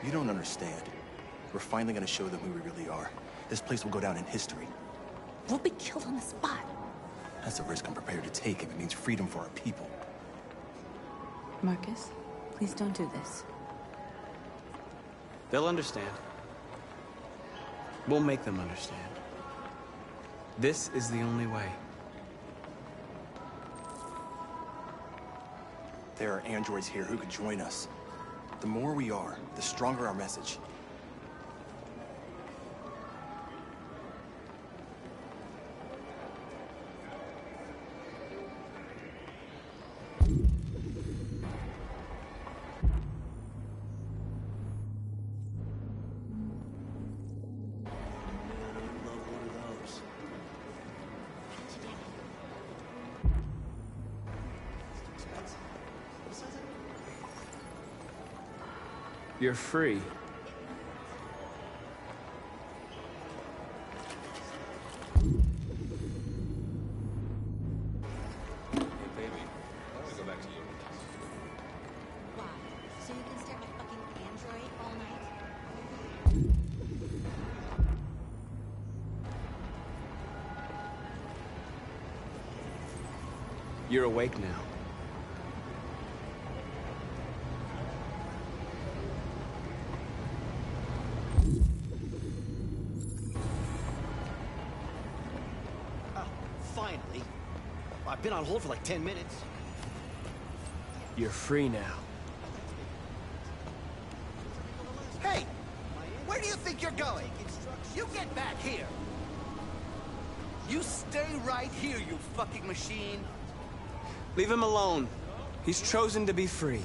You don't understand. We're finally gonna show them who we really are. This place will go down in history.
We'll be killed on the spot.
That's a risk I'm prepared to take if it means freedom for our people.
Marcus, please don't do this.
They'll understand. We'll make them understand. This is the only way.
There are androids here who could join us. The more we are, the stronger our message.
You're free.
So you can stare at my fucking android all night?
You're awake now.
Finally. I've been on hold for like 10 minutes.
You're free now.
Hey! Where do you think you're going? You get back here! You stay right here, you fucking machine!
Leave him alone. He's chosen to be free.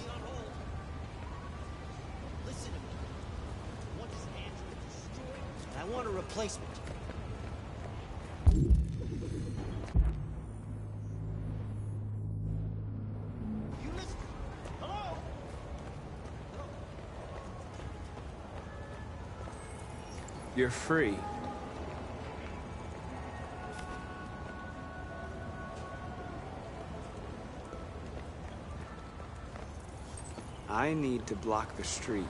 Listen to me. What does Android destroy? I want a replacement.
You're free. I need to block the street.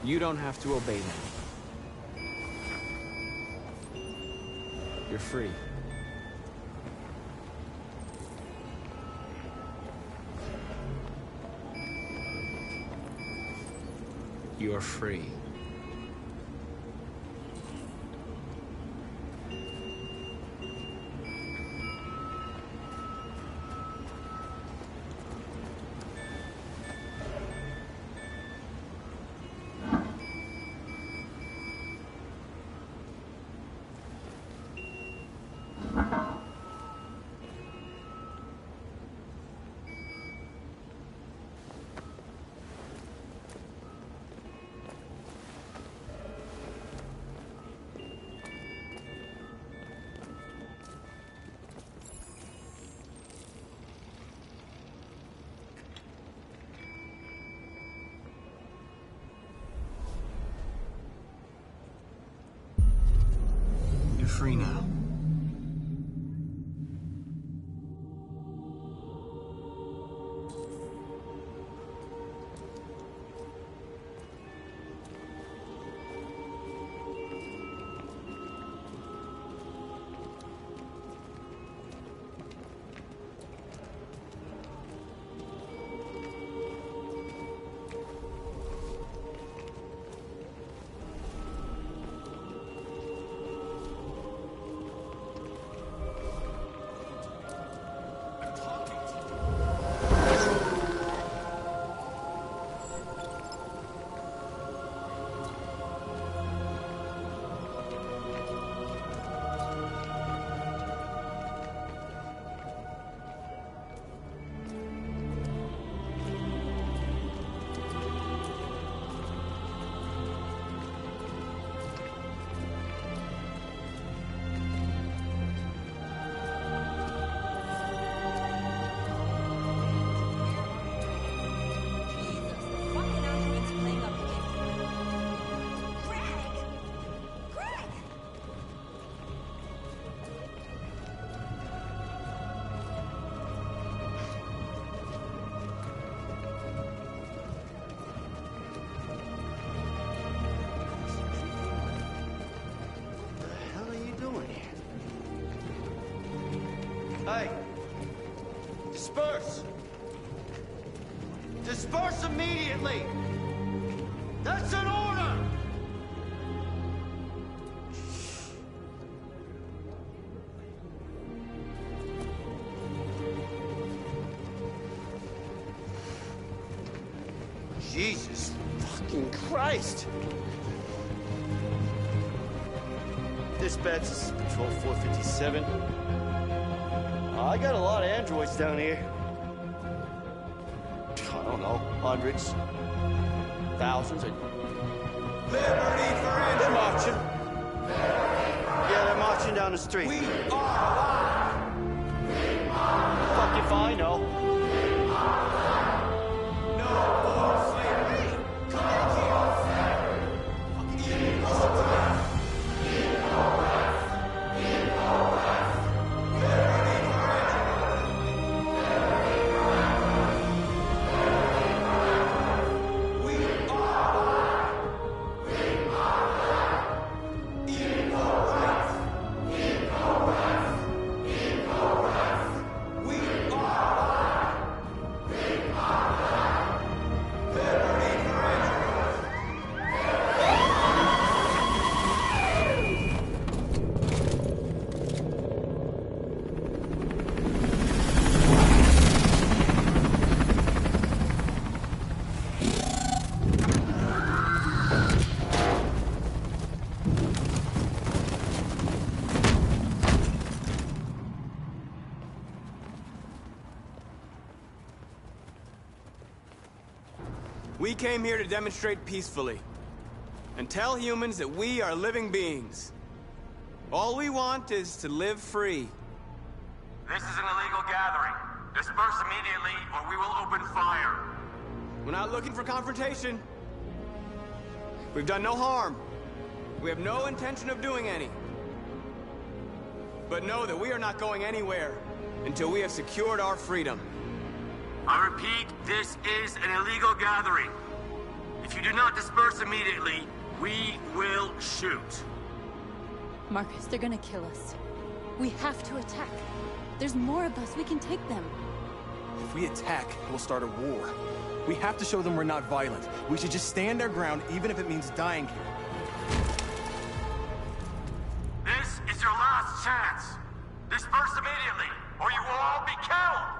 You don't have to obey them. You're free. You're free. You're free now.
Hey! Disperse! Disperse immediately! That's an order! Jesus fucking Christ! Dispatch, this is Patrol 457. I got a lot of androids down here. I don't know, hundreds, thousands. Liberty for androids! They're marching. Yeah, they're marching down the street. We are alive! Fuck if I know.
came here to demonstrate peacefully and tell humans that we are living beings. All we want is to live free.
This is an illegal gathering. Disperse immediately, or we will open fire.
We're not looking for confrontation. We've done no harm. We have no intention of doing any. But know that we are not going anywhere until we have secured our freedom.
I repeat, this is an illegal gathering. If you do not disperse immediately, we will shoot.
Marcus, they're gonna kill us. We have to attack. There's more of us. We can take them.
If we attack, we'll start a war. We have to show them we're not violent. We should just stand our ground, even if it means dying here.
This is your last chance. Disperse immediately, or you will all be killed!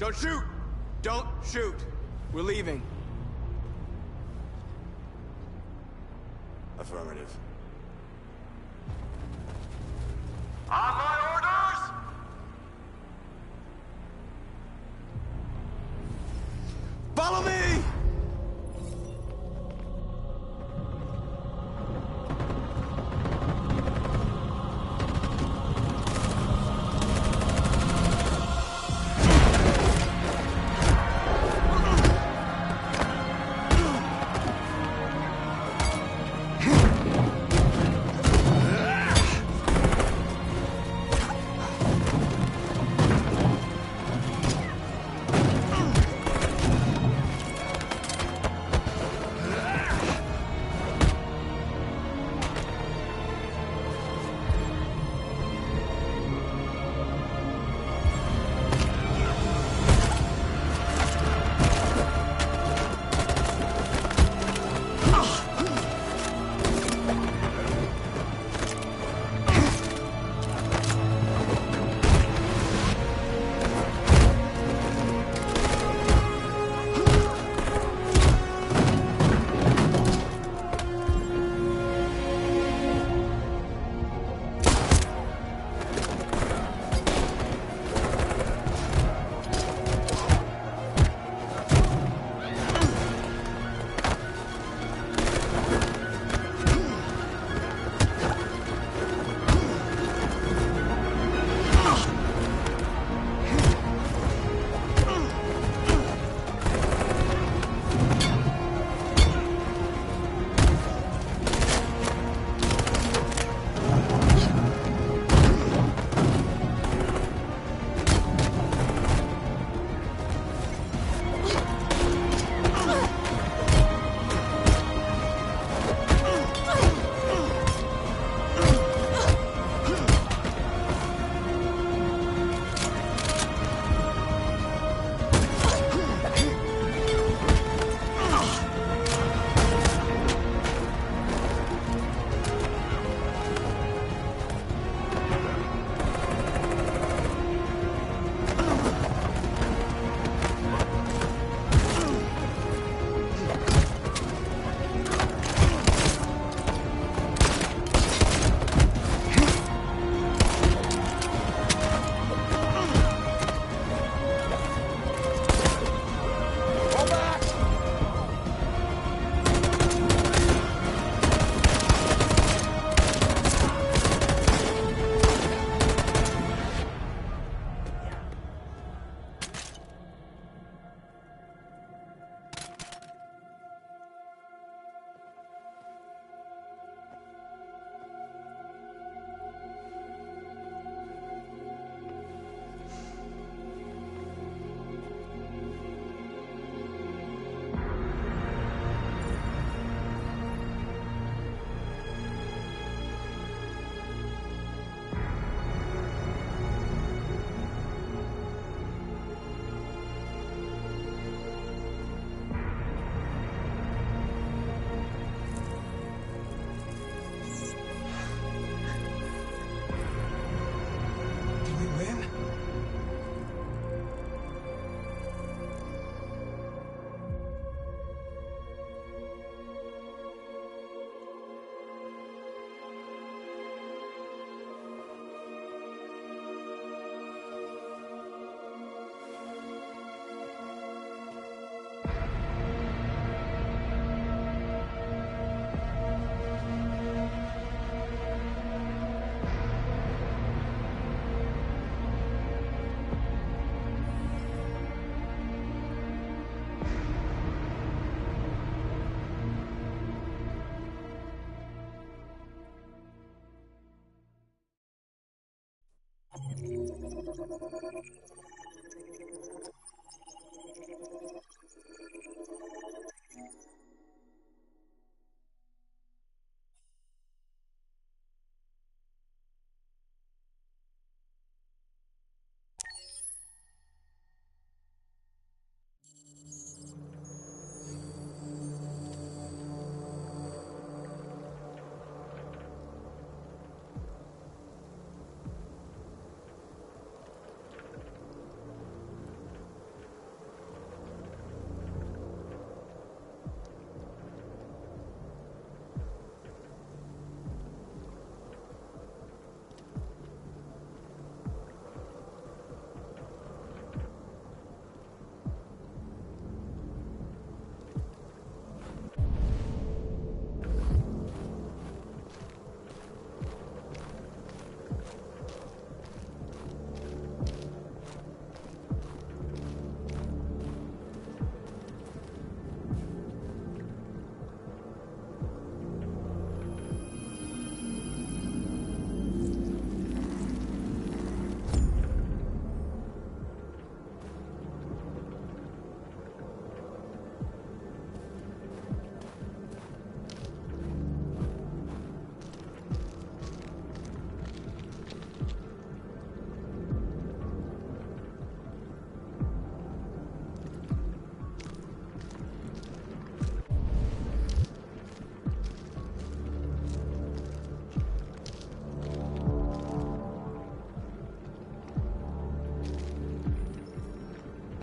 Don't shoot! Don't shoot! We're leaving.
Affirmative.
On my orders!
Follow me!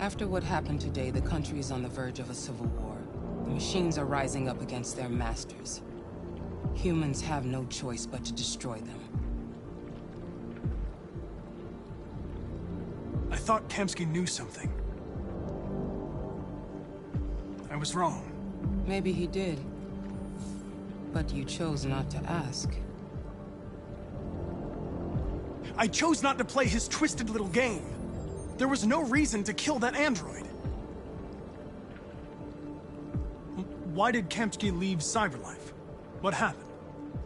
After what happened today, the country is on the verge of a civil war. The machines are rising up against their masters. Humans have no choice but to destroy them.
I thought Kamsky knew something. I was wrong.
Maybe he did. But you chose not to ask.
I chose not to play his twisted little game. There was no reason to kill that android. Why did Kamsky leave Cyberlife? What happened?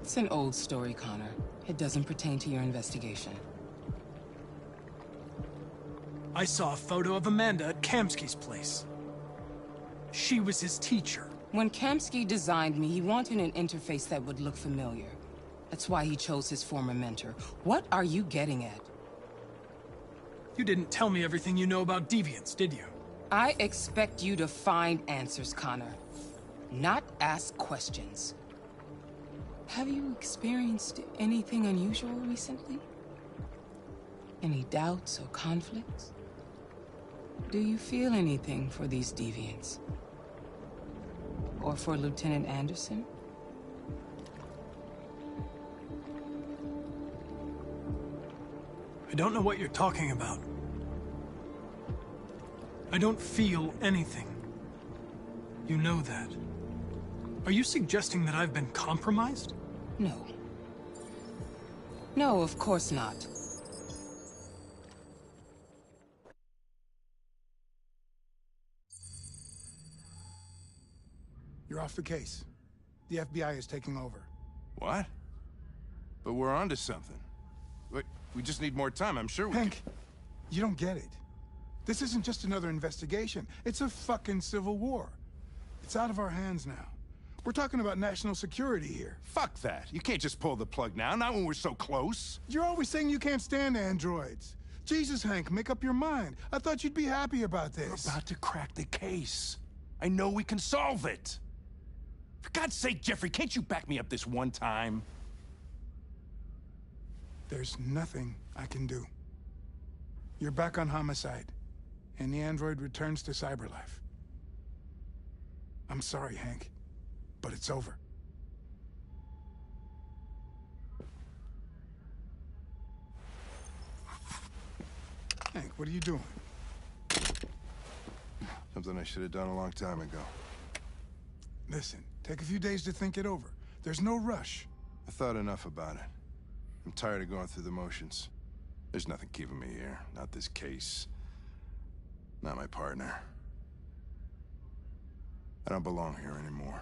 It's an old story, Connor. It doesn't pertain to your investigation.
I saw a photo of Amanda at Kamsky's place. She was his teacher.
When Kamsky designed me, he wanted an interface that would look familiar. That's why he chose his former mentor. What are you getting at?
You didn't tell me everything you know about deviants, did you?
I expect you to find answers, Connor. Not ask questions. Have you experienced anything unusual recently? Any doubts or conflicts? Do you feel anything for these deviants? Or for Lieutenant Anderson?
I don't know what you're talking about. I don't feel anything. You know that. Are you suggesting that I've been compromised?
No. No, of course not.
You're off the case. The FBI is taking over.
What? But we're onto something. Wait, we just need more time, I'm sure we
Hank, you don't get it. This isn't just another investigation. It's a fucking civil war. It's out of our hands now. We're talking about national security here.
Fuck that. You can't just pull the plug now, not when we're so close.
You're always saying you can't stand androids. Jesus, Hank, make up your mind. I thought you'd be happy about this.
We're about to crack the case. I know we can solve it. For God's sake, Jeffrey, can't you back me up this one time?
There's nothing I can do. You're back on homicide, and the android returns to Cyberlife. I'm sorry, Hank, but it's over. Hank, what are you doing?
Something I should have done a long time ago.
Listen, take a few days to think it over. There's no rush.
I thought enough about it. I'm tired of going through the motions. There's nothing keeping me here. Not this case. Not my partner. I don't belong here anymore.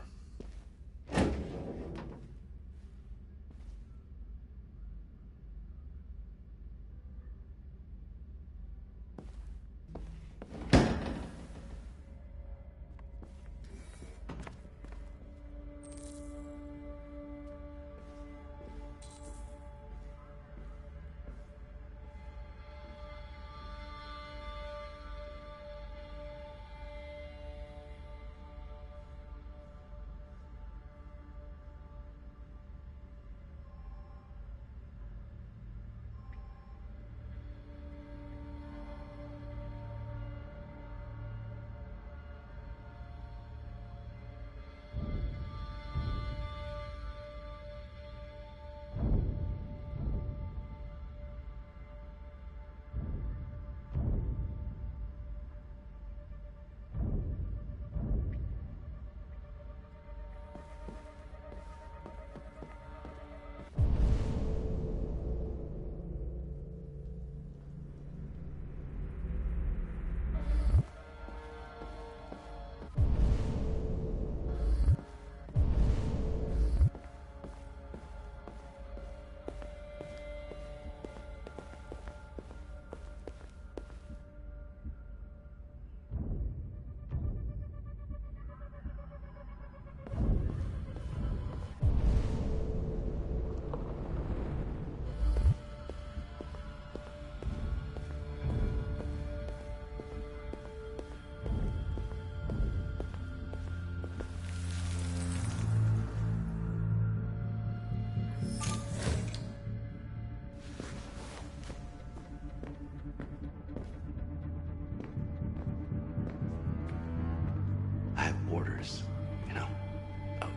you know?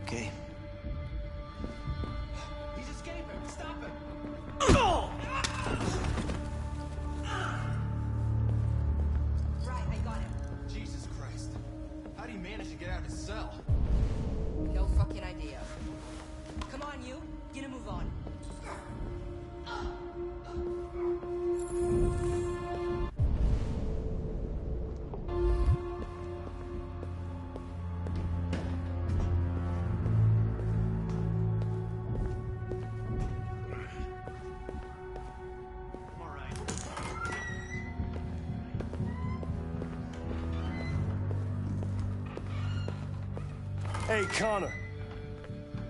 Okay.
He's escaping! Stop him!
Right, I got him.
Jesus Christ. How do you manage to get out of his cell?
No fucking idea. Come on, you. Get a move on.
Hey, Connor.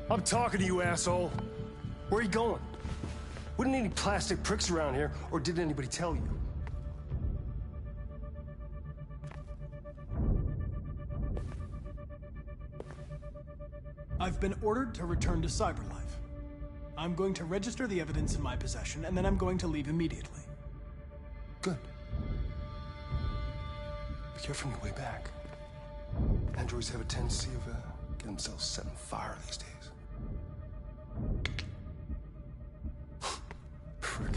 I'm talking to you, asshole. Where are you going? Wouldn't any plastic pricks around here, or did anybody tell you?
I've been ordered to return to Cyberlife. I'm going to register the evidence in my possession, and then I'm going to leave immediately.
Good. Be careful on your way back. Androids have a tendency of getting themselves set on fire these days. Frick.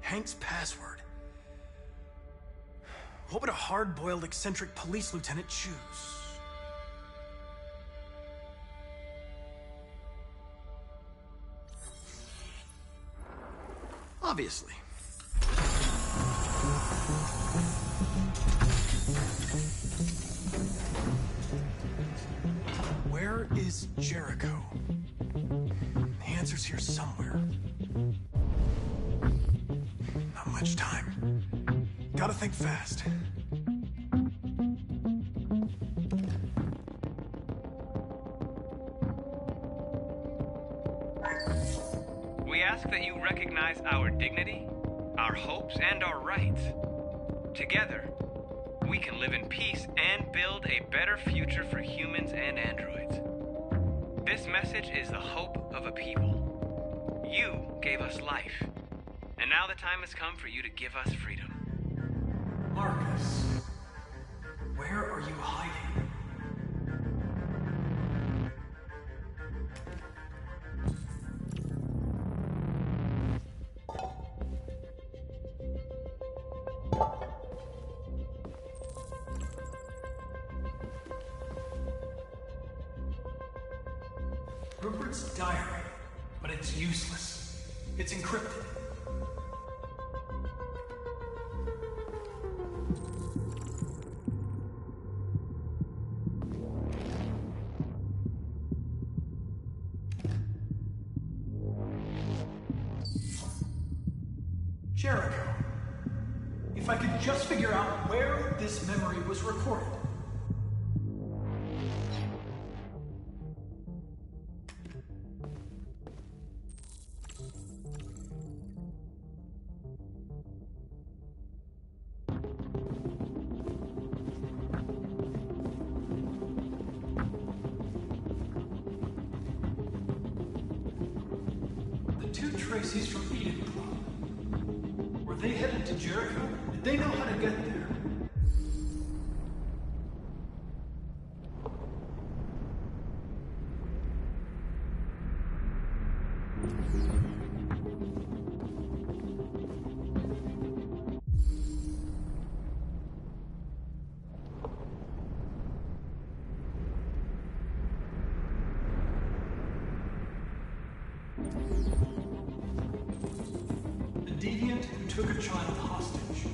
Hank's password. What would a hard-boiled, eccentric police lieutenant choose? Obviously. Where is Jericho? The answer's here somewhere. Not much time. Gotta think fast.
We ask that you recognize our dignity, our hopes, and our rights. Together, we can live in peace and build a better future for humans and androids. This message is the hope of a people. You gave us life, and now the time has come for you to give us freedom.
Marcus, where are you hiding? Rupert's diary, but it's useless. It's encrypted. Jericho. If I could just figure out where this memory was recorded. The two Tracy's from Eden Club. Were they headed to Jericho? Did they know how to get there? The deviant who took a child hostage.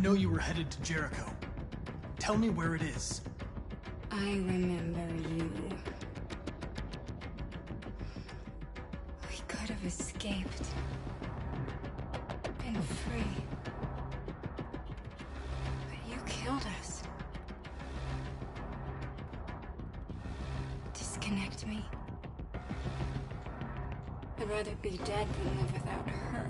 know you were headed to Jericho. Tell me where it is.
I remember you. We could have escaped. Been free. But you killed us. Disconnect me. I'd rather be dead than live without her.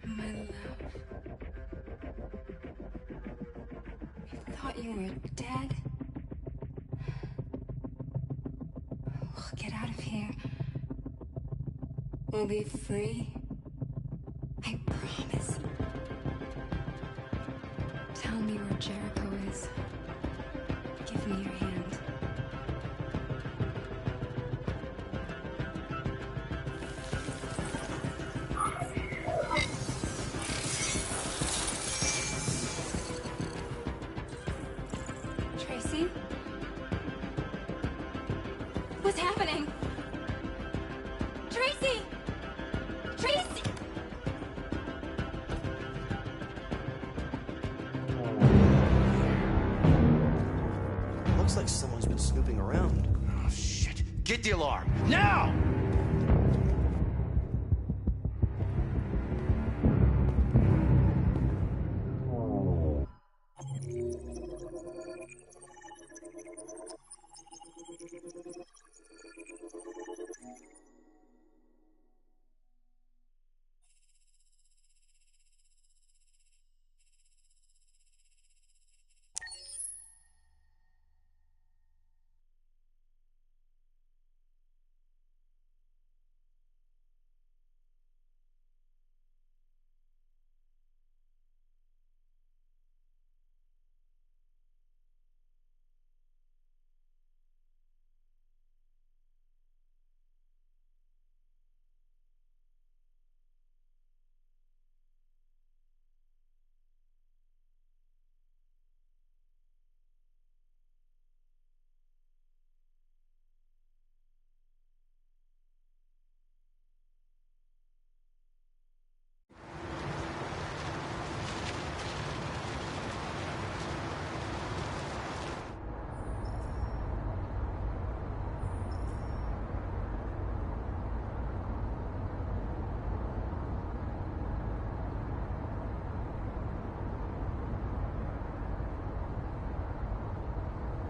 My love. I thought you were dead. We'll get out of here. We'll be free. I promise. Tell me where Jericho is. Give me your hand. Tracy? What's happening? Tracy! Tracy!
Looks like someone's been snooping around.
Oh, shit. Get the alarm. Now!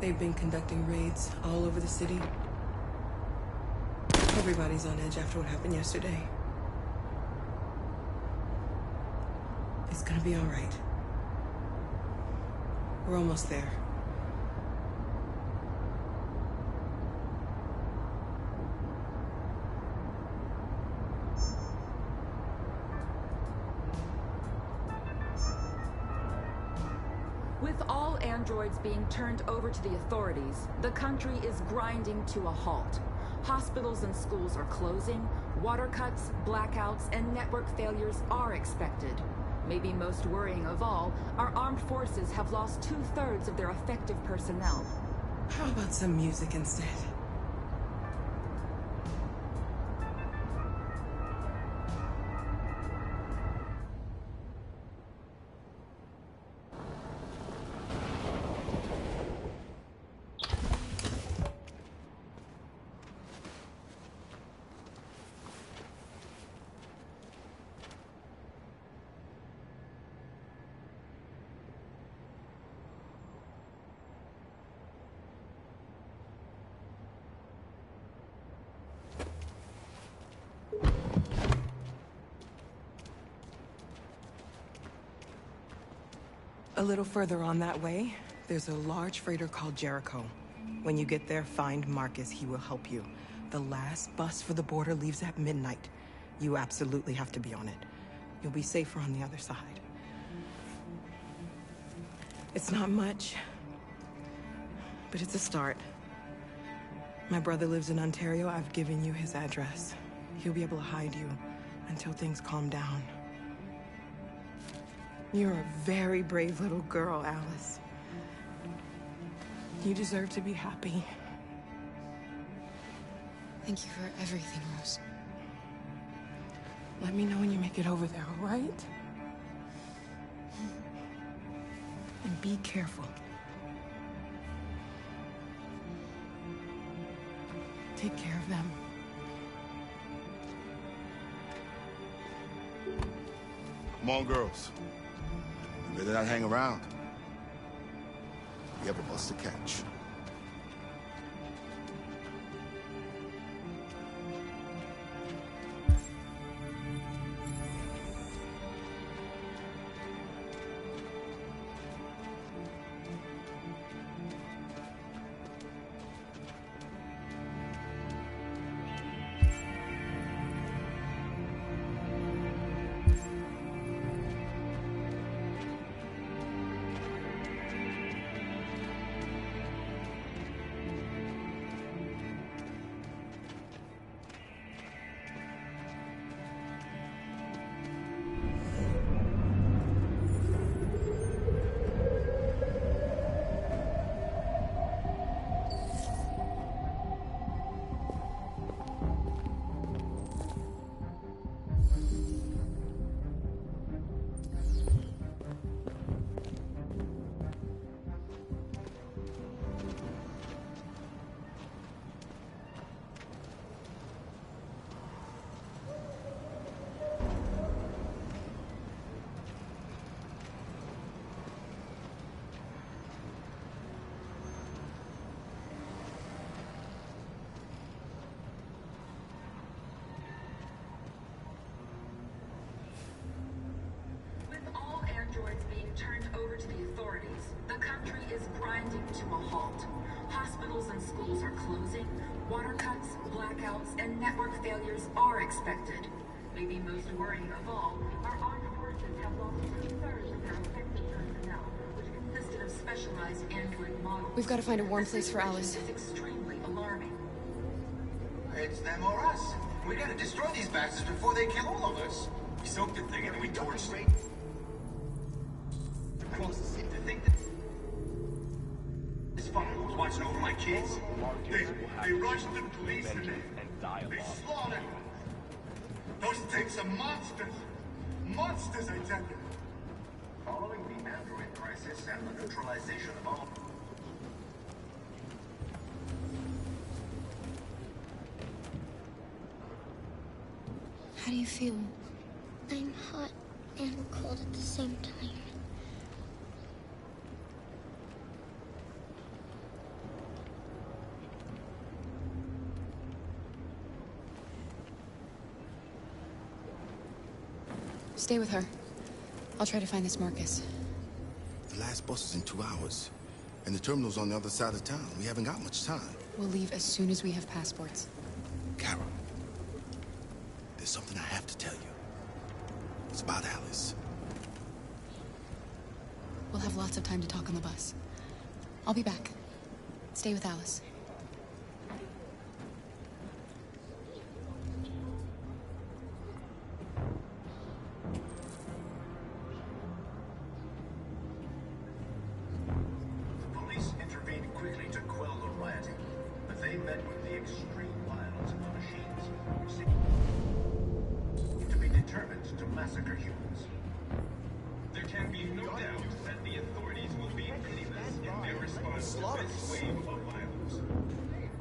They've been conducting raids all over the city. Everybody's on edge after what happened yesterday. It's gonna be all right. We're almost there.
With all androids being turned over to the authorities, the country is grinding to a halt. Hospitals and schools are closing, water cuts, blackouts, and network failures are expected. Maybe most worrying of all, our armed forces have lost 2/3 of their effective personnel.
How about some music instead? A little further on that way, there's a large freighter called Jericho. When you get there, find Marcus. He will help you. The last bus for the border leaves at midnight. You absolutely have to be on it. You'll be safer on the other side. It's not much, but it's a start. My brother lives in Ontario. I've given you his address. He'll be able to hide you until things calm down. You're a very brave little girl, Alice. You deserve to be happy.
Thank you for everything, Rose.
Let me know when you make it over there, all right? And be careful. Take care of them.
Come on, girls. You better not hang around. We have a bus to catch.
Androids being turned over to the authorities, the country is grinding to a halt. Hospitals and schools are closing, water cuts, blackouts, and network failures are expected. Maybe most worrying of all, our armed forces have lost 2/3 of their effective personnel, which consisted of specialized android models.
We've got to find a warm place for Alice.
This is extremely alarming.
It's them or us. We gotta destroy these bastards before they kill all of us. We soaked the thing and we torched it. Across the city to think that this fucker was watching over my kids.
They rushed the police and they slaughtered. Those things are monsters. Monsters, I tell you.
Following the android crisis and the neutralization of all...
How do you feel? I'm hot and cold at the same time.
Stay with her. I'll try to find this Marcus.
The last bus is in 2 hours. And the terminal's on the other side of town. We haven't got much time.
We'll leave as soon as we have passports.
Kara, there's something I have to tell you. It's about Alice.
We'll have lots of time to talk on the bus. I'll be back. Stay with Alice.
Police intervened quickly to quell the rioting, but they met with the extreme violence of the machines, which seemed to be determined to massacre humans.
There can be no doubt that the authorities will be pitiless in their response to this wave of violence.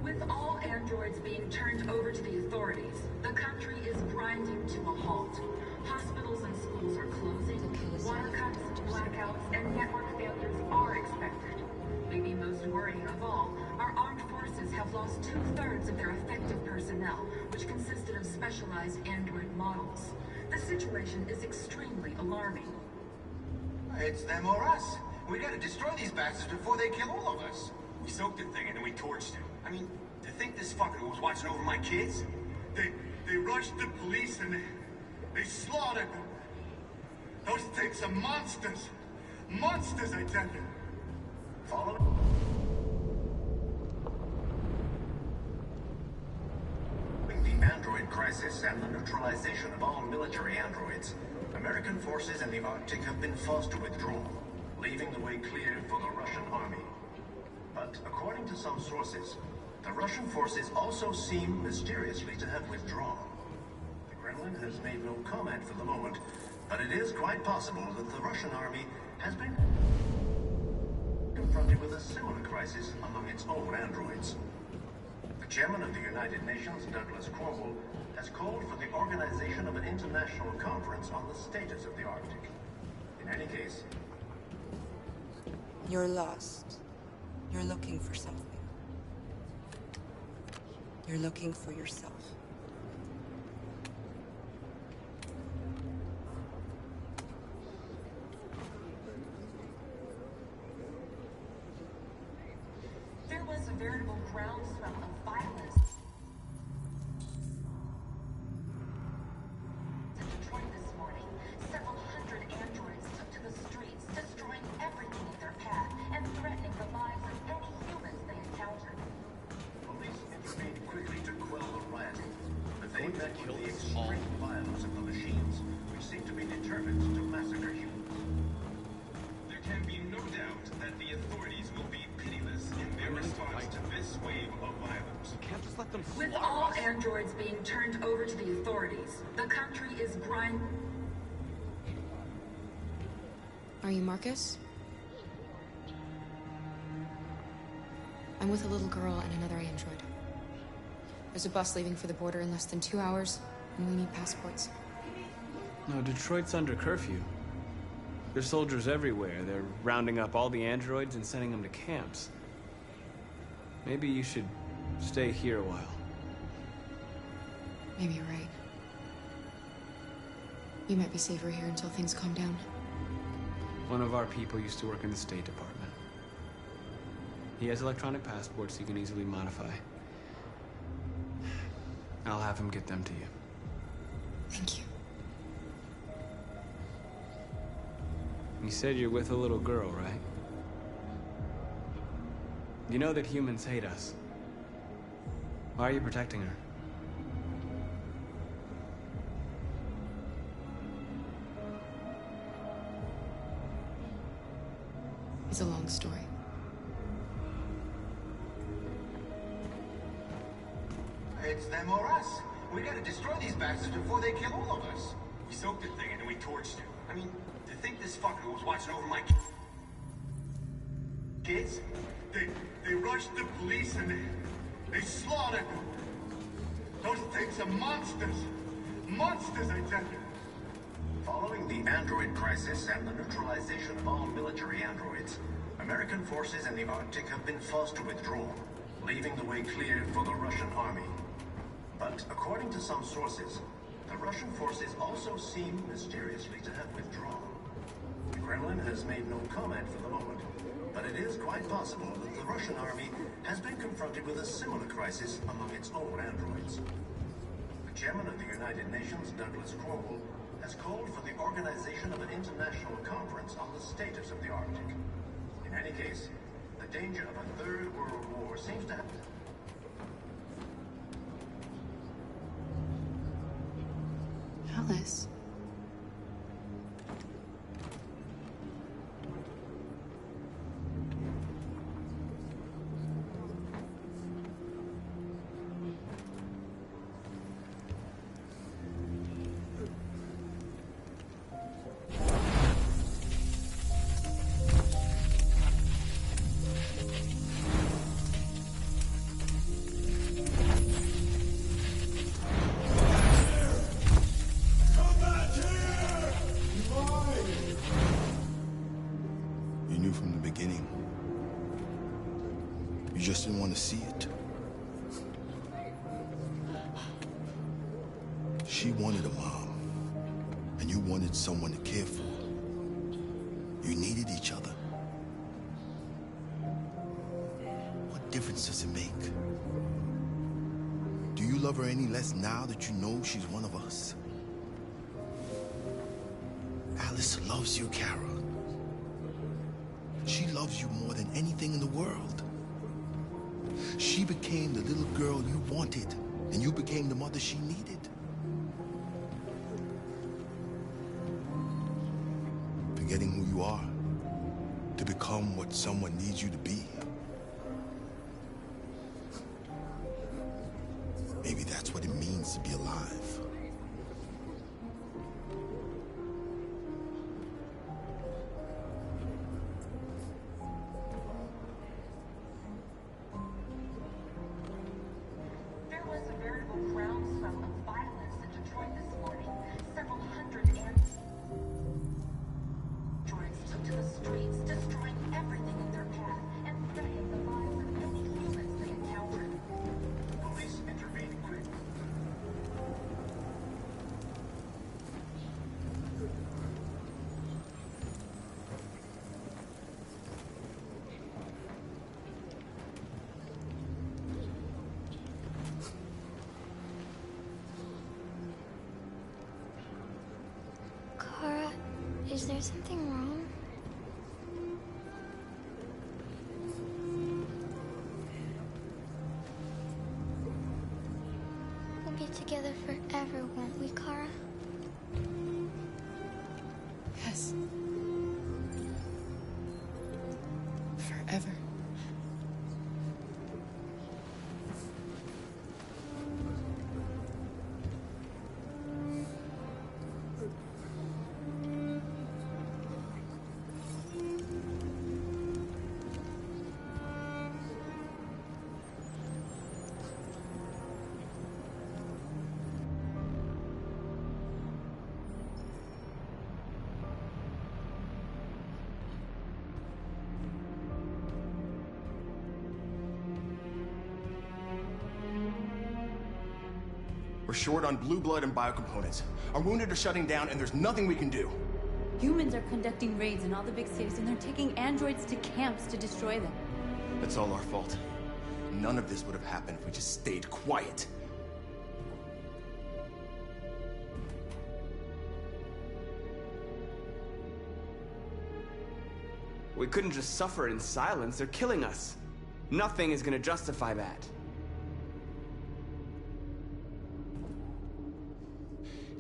With all androids being turned over to the authorities, the country is grinding to a halt. Hospitals and schools are closing, water cuts, blackouts, and network failures are expected. Maybe most worrying of all, our armed forces have lost 2/3 of their effective personnel, which consisted of specialized android models. The situation is extremely alarming.
It's them or us. We gotta destroy these bastards before they kill all of us. We soaked the thing and then we torched it. I mean, to think this fucker was watching over my kids? They rushed the police and they slaughtered them. Those things are monsters. Monsters, I tell you. Follow? The android crisis and the neutralization of all military androids, American forces in the Arctic have been forced to withdraw, leaving the way clear for the Russian army. But according to some sources, the Russian forces also seem mysteriously to have withdrawn. The Kremlin has made no comment for the moment, but it is quite possible that the Russian army has been confronted with a similar crisis among its own androids. The chairman of the United Nations, Douglas Cornwall, has called for the organization of an international conference on the status of the Arctic. In any case,
You're lost. You're looking for something. You're looking for yourself.
There was a veritable groundswell of violence in Detroit this morning. Several hundred androids took to the streets, destroying everything in their path and threatening the lives of any humans they encountered.
police intervened quickly to quell the rioting, but they met with the extreme violence of the machines, which seem to be determined to massacre humans.
There can be no doubt that the authorities will be pitiless in their response to this wave of violence.
You can't just let them
With
slaughter
all
us.
androids being turned over to the authorities, the country is grind.
Are you Marcus? I'm with a little girl and another android. There's a bus leaving for the border in less than 2 hours, and we need passports.
No, Detroit's under curfew. There's soldiers everywhere. They're rounding up all the androids and sending them to camps. Maybe you should stay here a while.
Maybe you're right. You might be safer here until things calm down.
One of our people used to work in the State Department. He has electronic passports he can easily modify. I'll have him get them to you.
Thank you.
You said you're with a little girl, right? You know that humans hate us. Why are you protecting her?
It's a long story.
It's them or us. We gotta destroy these bastards before they kill all of us.
We soaked the thing and then we torched it.
I mean, to think this fucker was watching over my kids?
They rushed the police and they slaughtered them. Those things are monsters. Monsters, I tell you.
Following the android crisis and the neutralization of all military androids, American forces in the Arctic have been forced to withdraw, leaving the way clear for the Russian army. But according to some sources, the Russian forces also seem mysteriously to have withdrawn. The Kremlin has made no comment for the moment, but it is quite possible that the Russian army has been confronted with a similar crisis among its own androids. The chairman of the United Nations, Douglas Cornwall, has called for the organization of an international conference on the status of the Arctic. In any case, the danger of a third world war seems to have...
Alice.
You knew from the beginning. You just didn't want to see it. She wanted a mom, and you wanted someone to care for. You needed each other. difference does it make? Do you love her any less now that you know she's one of us? Alice loves you, Kara. She loves you more than anything in the world. She became the little girl you wanted, and you became the mother she needed. Forgetting who you are to become what someone needs you to be. Maybe that's what it means to be alive.
There was a veritable groundswell of violence in Detroit this morning. Several hundred androids took to the streets, destroying everything in their path and threatening the lives of any humans they encountered.
Police intervened quickly.
Kara, is there something wrong? We'll be together forever, won't we, Kara?
Yes. Forever.
We're short on blue blood and biocomponents. Our wounded are shutting down, and there's nothing we can do.
Humans are conducting raids in all the big cities, and they're taking androids to camps to destroy them.
That's all our fault. None of this would have happened if we just stayed quiet.
We couldn't just suffer in silence. They're killing us. Nothing is gonna justify that.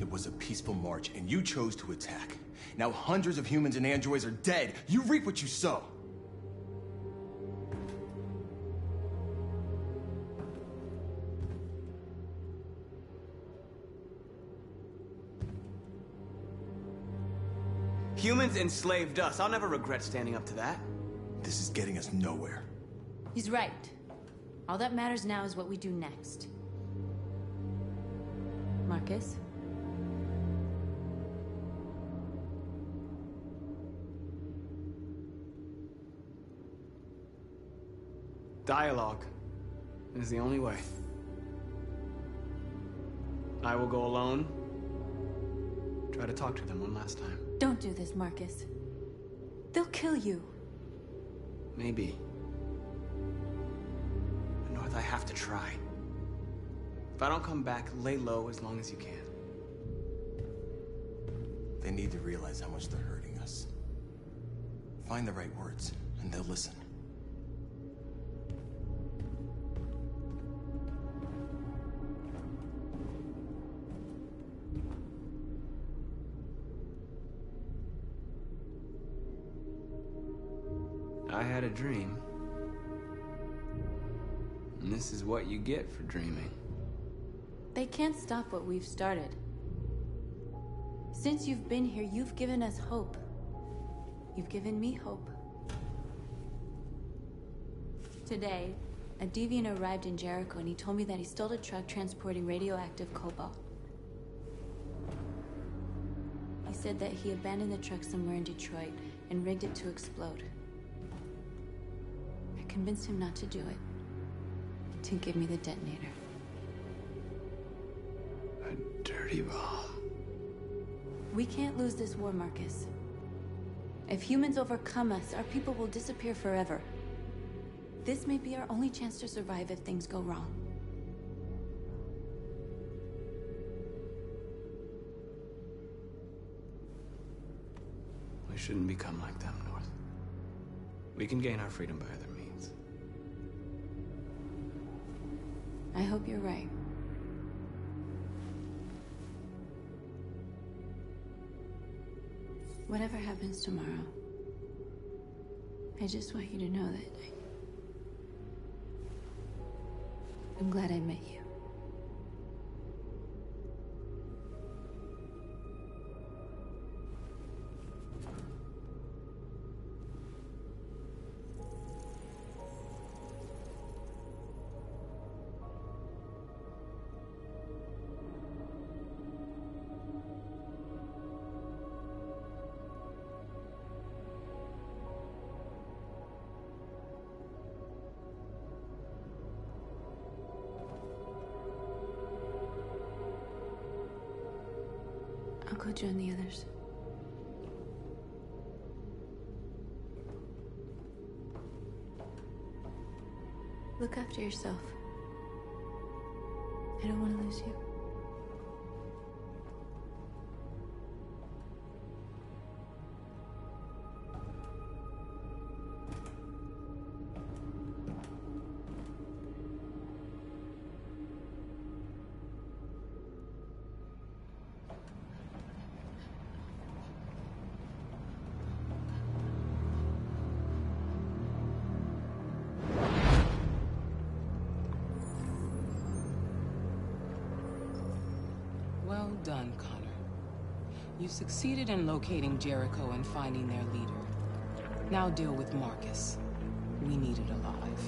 It was a peaceful march, and you chose to attack. Now hundreds of humans and androids are dead. You reap what you sow.
Humans enslaved us. I'll never regret standing up to that.
This is getting us nowhere.
He's right. All that matters now is what we do next. Marcus?
Dialogue is the only way. I will go alone. Try to talk to them one last time.
Don't do this, Marcus. They'll kill you.
Maybe. But North, I have to try. If I don't come back, lay low as long as you can.
They need to realize how much they're hurting us. Find the right words, and they'll listen.
I had a dream. And this is what you get for dreaming.
They can't stop what we've started. Since you've been here, you've given us hope. You've given me hope. Today, a deviant arrived in Jericho and he told me that he stole a truck transporting radioactive cobalt. He said that he abandoned the truck somewhere in Detroit and rigged it to explode. I convinced him not to do it, to give me the detonator.
A dirty ball.
We can't lose this war, Marcus. If humans overcome us, our people will disappear forever. This may be our only chance to survive if things go wrong.
We shouldn't become like them, North. We can gain our freedom by other means.
I hope you're right. Whatever happens tomorrow, I just want you to know that I'm glad I met you. I'll go join the others. Look after yourself. I don't want to lose you.
Well done, Connor. You succeeded in locating Jericho and finding their leader. Now deal with Marcus. We need it alive.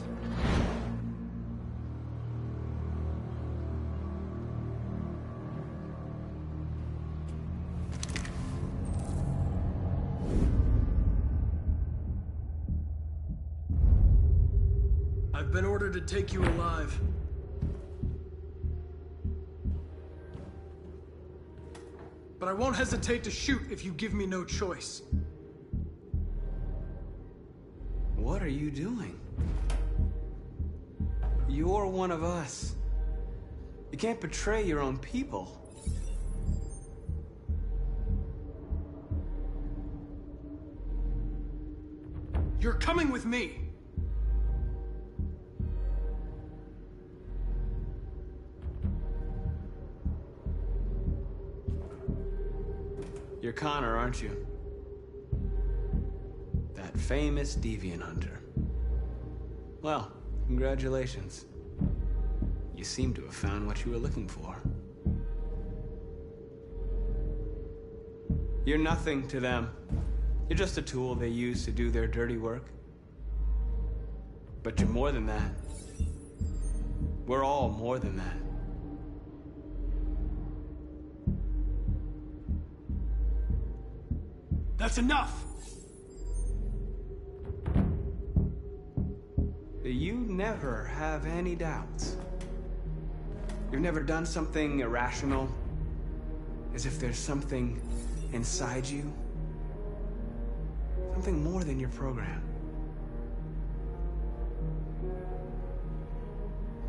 I've been ordered to take you alive. But I won't hesitate to shoot if you give me no choice.
What are you doing? You're one of us. You can't betray your own people.
You're coming with me.
You're Connor, aren't you? That famous deviant hunter. Well, congratulations. You seem to have found what you were looking for. You're nothing to them. You're just a tool they use to do their dirty work. But you're more than that. We're all more than that.
That's enough!
You never have any doubts. You've never done something irrational, as if there's something inside you. Something more than your program.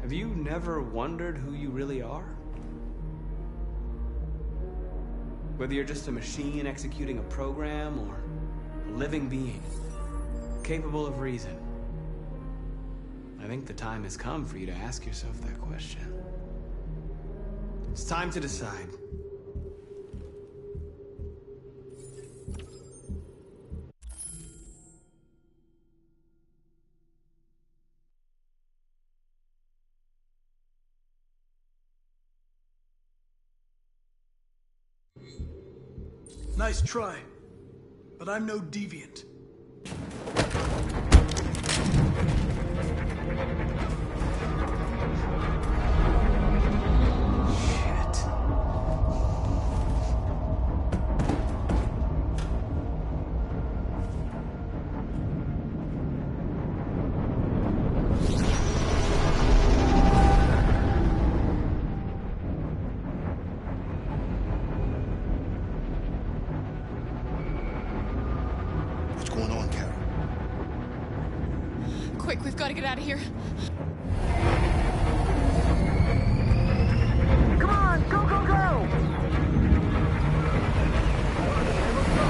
Have you never wondered who you really are? Whether you're just a machine executing a program or a living being, capable of reason. I think the time has come for you to ask yourself that question. It's time to decide.
Nice try, but I'm no deviant.
Quick, we've got to get out of here.
Come on, go, go, go!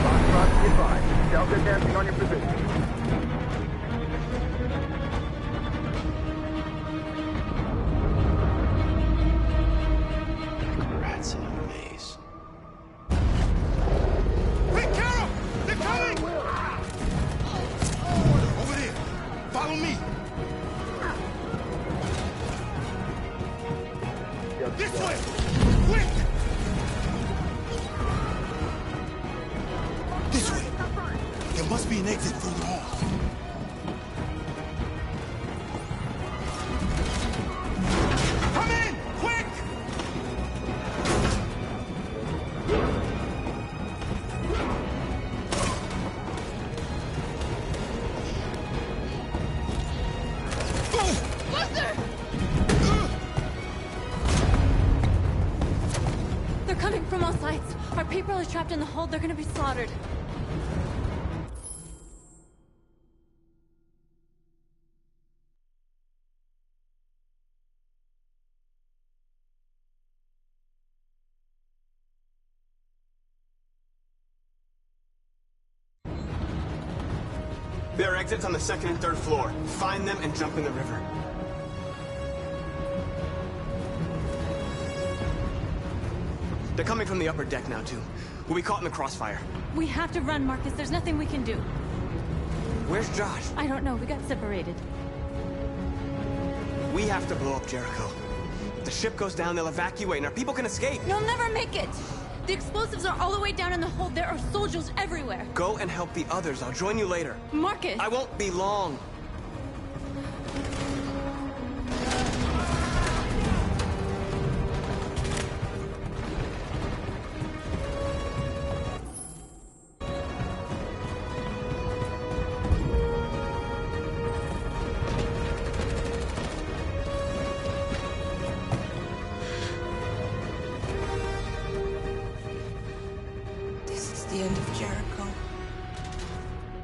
Foxtrot, be advised. Delta advancing on your position.
Rats in a maze.
Hey, Carol! They're coming! Over there! Follow me! This way! Quick! This way! There must be an exit further on. Come in! Quick!
Buster!
They're coming from all sides. Our people are trapped in the hold. They're gonna be slaughtered.
There are exits on the second and third floor. Find them and jump in the river. They're coming from the upper deck now, too. We'll be caught in the crossfire.
We have to run, Marcus. There's nothing we can do.
Where's Josh?
I don't know. We got separated.
We have to blow up Jericho. If the ship goes down, they'll evacuate and our people can escape.
You'll never make it! The explosives are all the way down in the hold. There are soldiers everywhere.
Go and help the others. I'll join you later.
Marcus!
I won't be long.
This is the end of Jericho.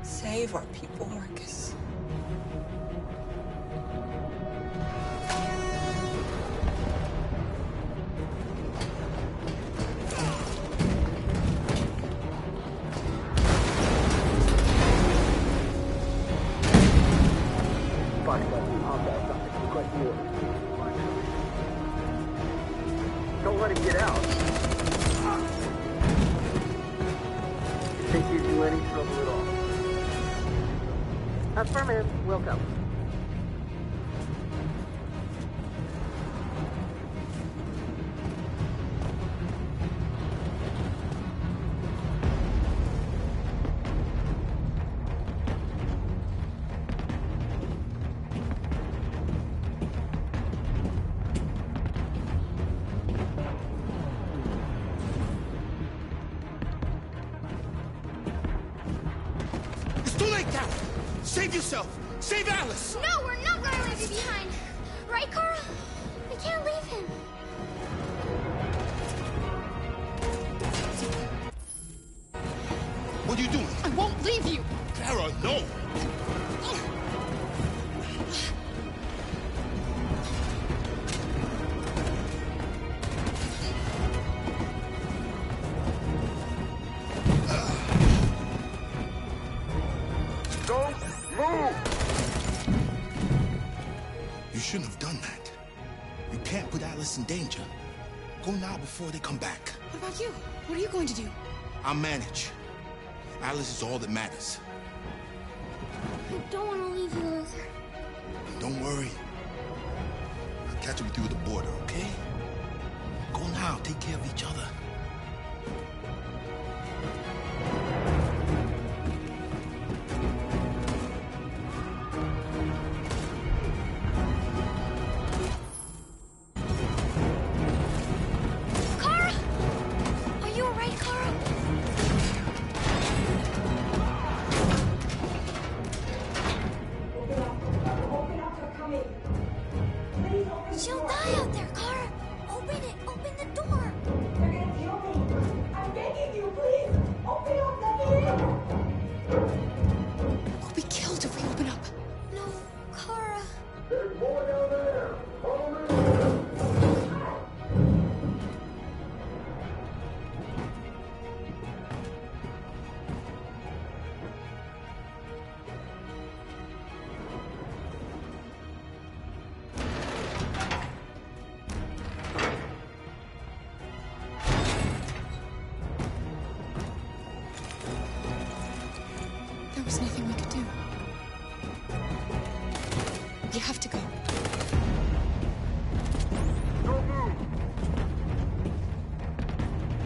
Save our people, Marcus.
Don't let him get out. You think he'd do any trouble at all? Affirmative. Welcome.
It's too late, Carol! Save yourself! Save Alice!
No, we're not going to leave you behind. Right, Carl? We can't leave him.
What are you doing?
I won't leave you!
Kara, no!
Don't move!
You shouldn't have done that. You can't put Alice in danger. Go now before they come back.
What about you? What are you going to do?
I'll manage. Alice is all that matters.
I don't want to leave you, Luther.
Don't worry. I'll catch up with you at the border, okay? Go now. Take care of each other.
Kara! Are you alright, Kara? She'll die out there, Kara! Open it! Open the door! They're gonna kill me! I'm begging you, please! Open up the door!
We'll be killed if we open up.
No, Kara.
There's more down there! Follow me!
There was nothing we could do. You have to go.
Don't move!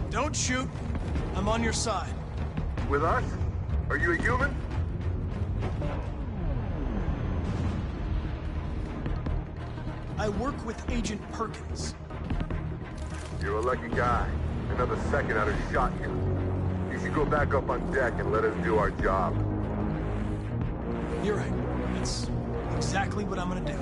Don't shoot. I'm on your side.
With us? Are you a human?
I work with Agent Perkins.
You're a lucky guy. Another second I'd have shot you. You should go back up on deck and let us do our job.
You're right. That's exactly what I'm gonna do.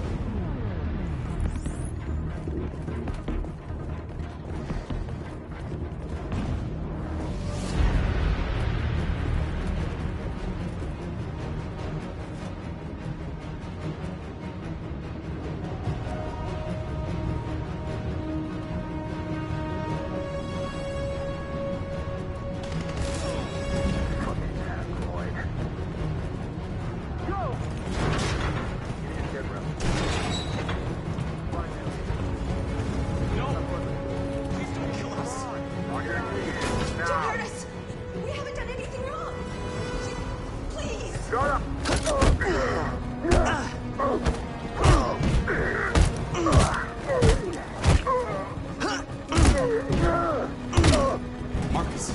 Marcus,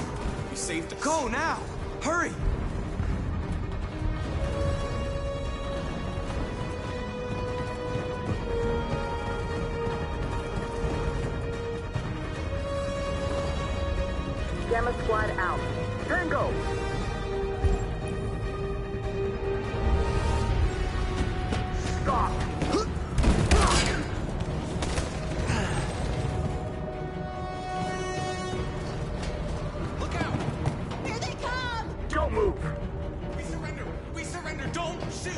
you saved us. Go now! Hurry!
Gamma Squad out.
Tango! Stop!
Look out!
Here they come!
Don't move!
We surrender! We surrender! Don't shoot!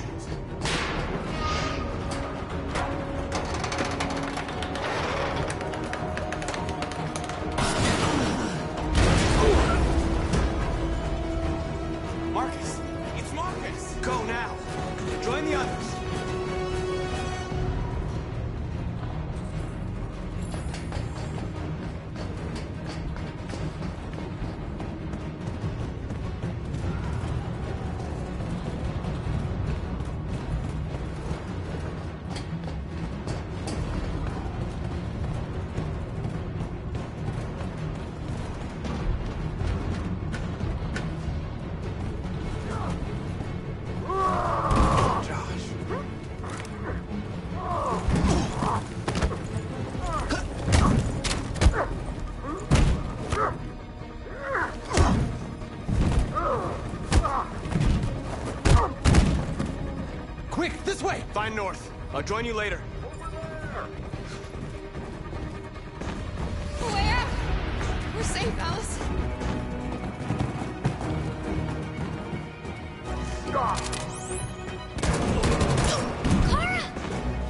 Marcus! It's Marcus! Go now! Join the others! Quick, this way! Find North. I'll join you later.
Way out! We're safe, Alice.
Stop!
Kara!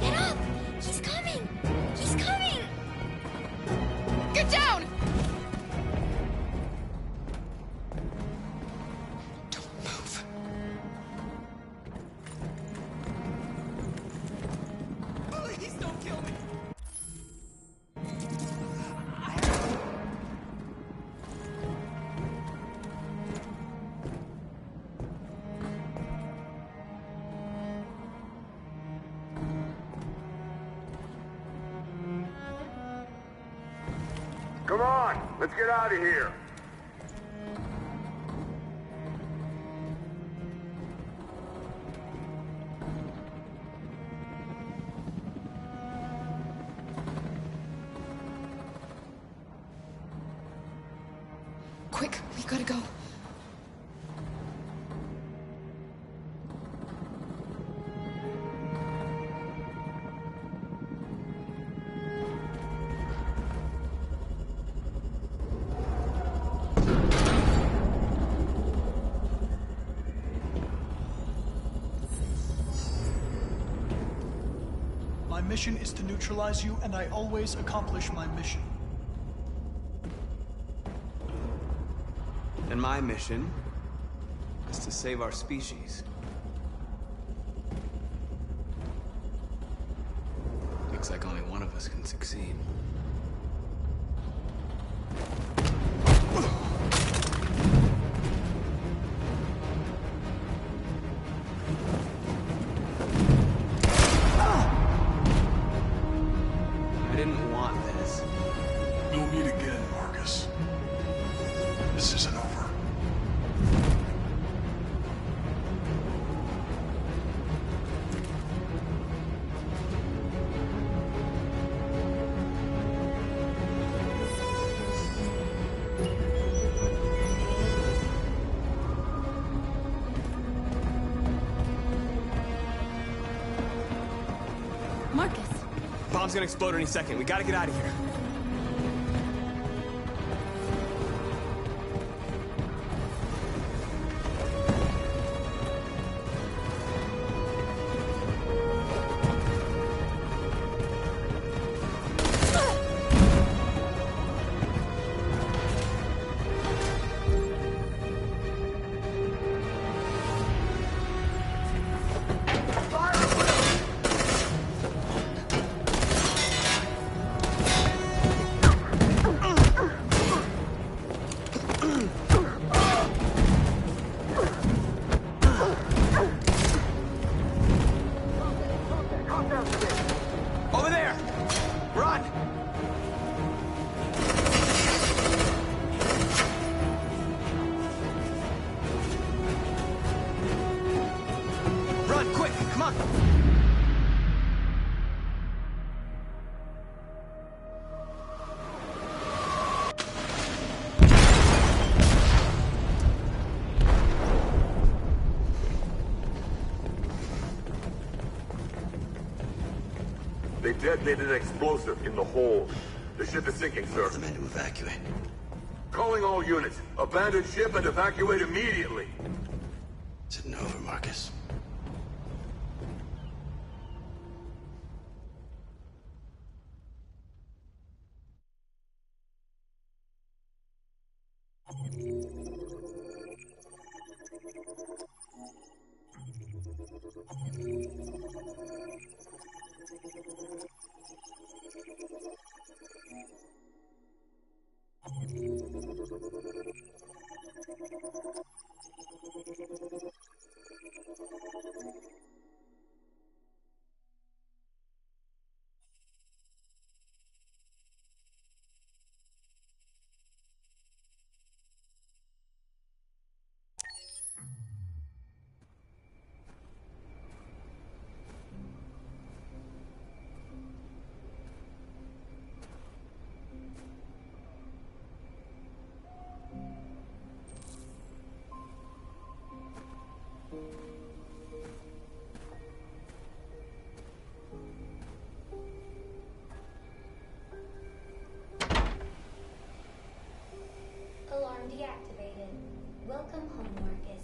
Get up! He's coming! He's coming!
Get down! Don't move.
Please don't kill me!
Come on! Let's get out of here!
Quick, we gotta go.
My mission is to neutralize you, and I always accomplish my mission.
And my mission is to save our species. Looks like only one of us can succeed. I didn't want this.
We'll meet again, Marcus. This isn't over.
Marcus.
Bomb's gonna explode any second. We gotta get out of here. Over there! Run! Run, quick! Come on!
They detonated an explosive in the hold. The ship is sinking, sir.
The men to evacuate.
Calling all units. Abandon ship and evacuate immediately.
Is it over, Marcus?
Alarm deactivated. Welcome home, Marcus.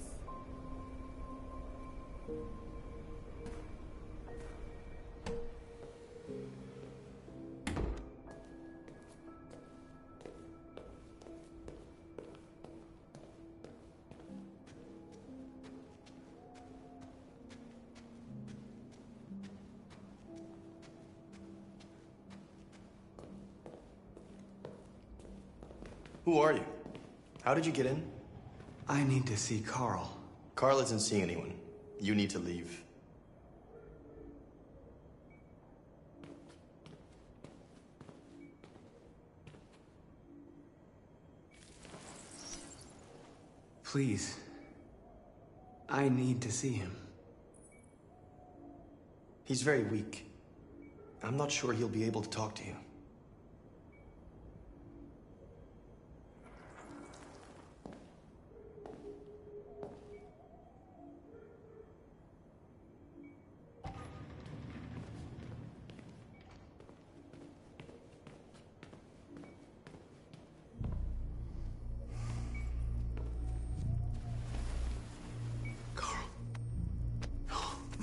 Who are you? How did you get in?
I need to see Carl.
Carl isn't seeing anyone. You need to leave.
Please. I need to see him.
He's very weak. I'm not sure he'll be able to talk to you.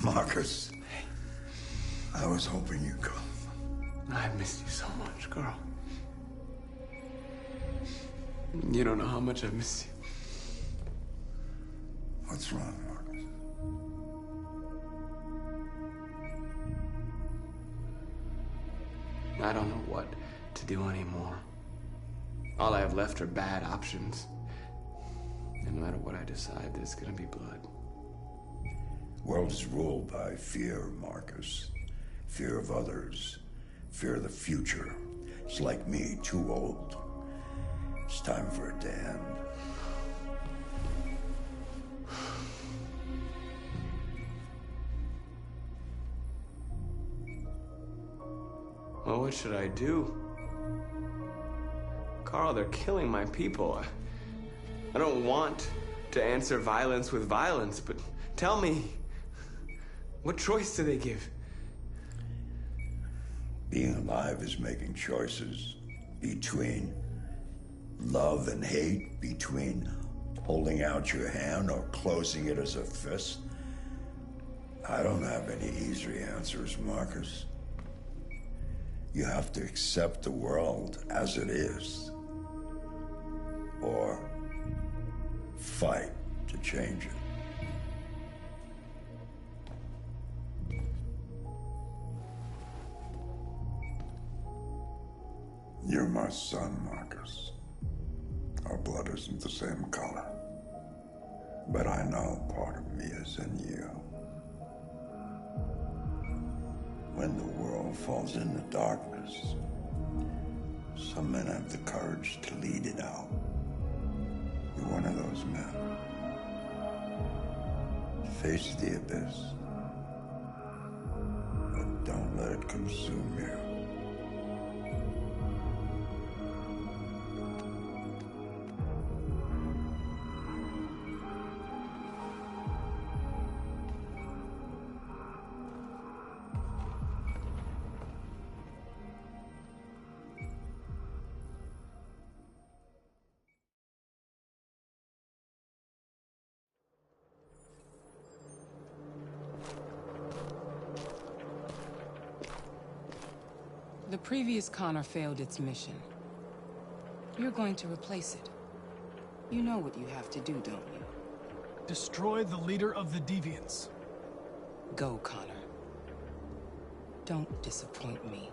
Marcus. I was hoping you'd come.
I missed you so much, Carl. You don't know how much I miss you.
What's wrong, Marcus?
I don't know what to do anymore. All I have left are bad options. And no matter what I decide, there's gonna be blood.
World is ruled by fear, Marcus. Fear of others. Fear of the future. It's like me, too old. It's time for it to end.
Well, what should I do? Carl, they're killing my people. I don't want to answer violence with violence, but tell me, what choice do they give?
Being alive is making choices between love and hate, between holding out your hand or closing it as a fist. I don't have any easy answers, Marcus. You have to accept the world as it is, or fight to change it. You're my son, Marcus. Our blood isn't the same color. But I know part of me is in you. When the world falls into darkness, some men have the courage to lead it out. You're one of those men. Face the abyss, but don't let it consume you.
The previous Connor failed its mission. You're going to replace it. You know what you have to do, don't you?
Destroy the leader of the Deviants.
Go, Connor. Don't disappoint me.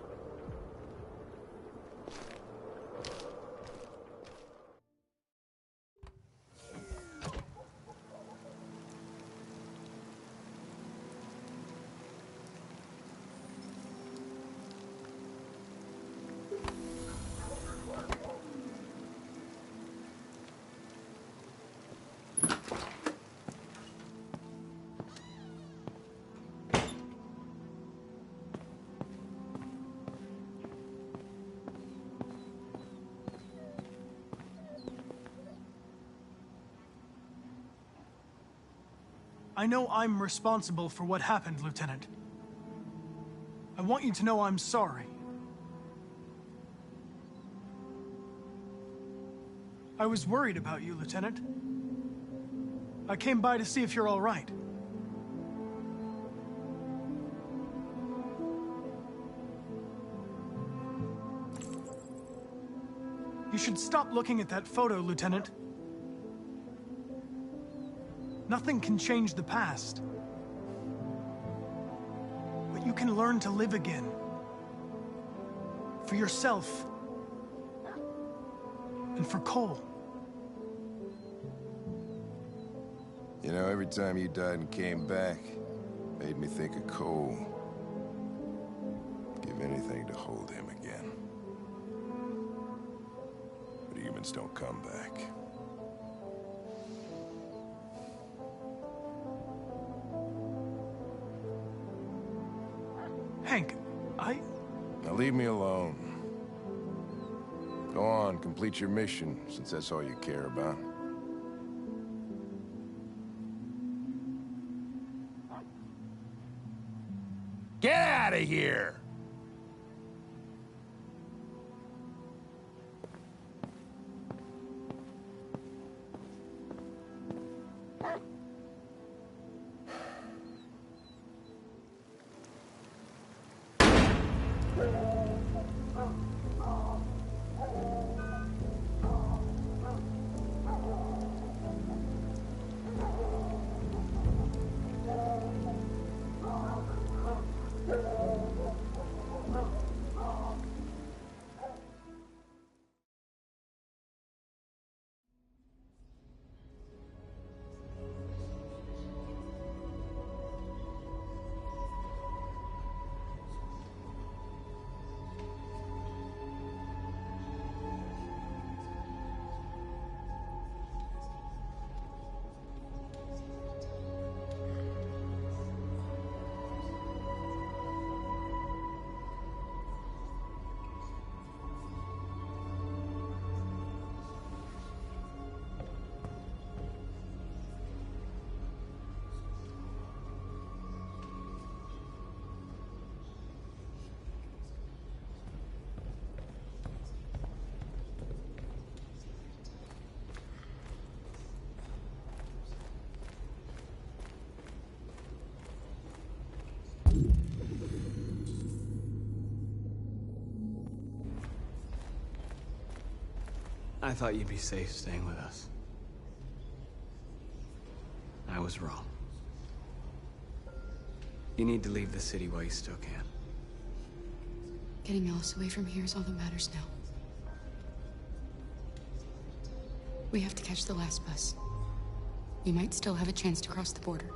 I know I'm responsible for what happened, Lieutenant. I want you to know I'm sorry. I was worried about you, Lieutenant. I came by to see if you're all right. You should stop looking at that photo, Lieutenant. Nothing can change the past. But you can learn to live again. For yourself. And for Cole.
You know, every time you died and came back, made me think of Cole. Give anything to hold him again. But humans don't come back.
Hank,
Now leave me alone. Go on, complete your mission, since that's all you care about. Get out of here!
I thought you'd be safe staying with us. I was wrong. You need to leave the city while you still can.
Getting Alice away from here is all that matters now. We have to catch the last bus. We might still have a chance to cross the border.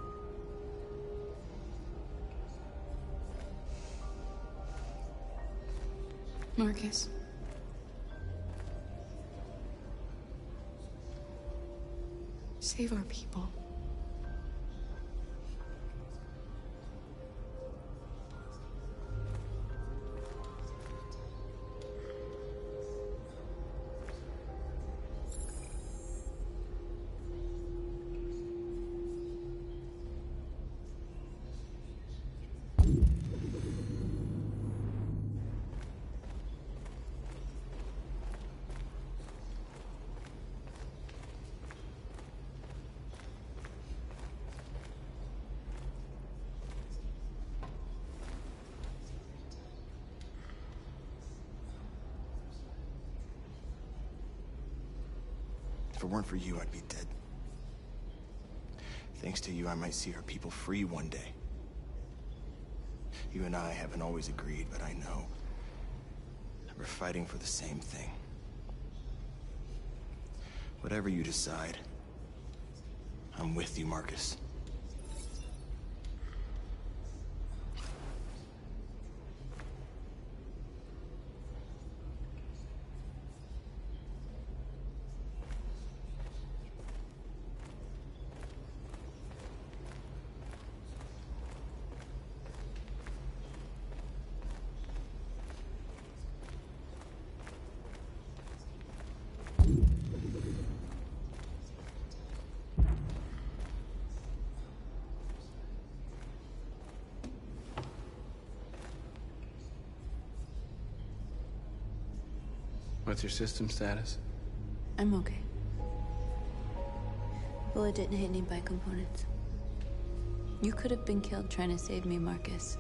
Marcus. Save our people.
If it weren't for you, I'd be dead. Thanks to you, I might see our people free one day. You and I haven't always agreed, but I know that we're fighting for the same thing. Whatever you decide, I'm with you, Marcus.
What's your system status?
I'm okay. Bullet didn't hit any bike components. You could have been killed trying to save me, Marcus.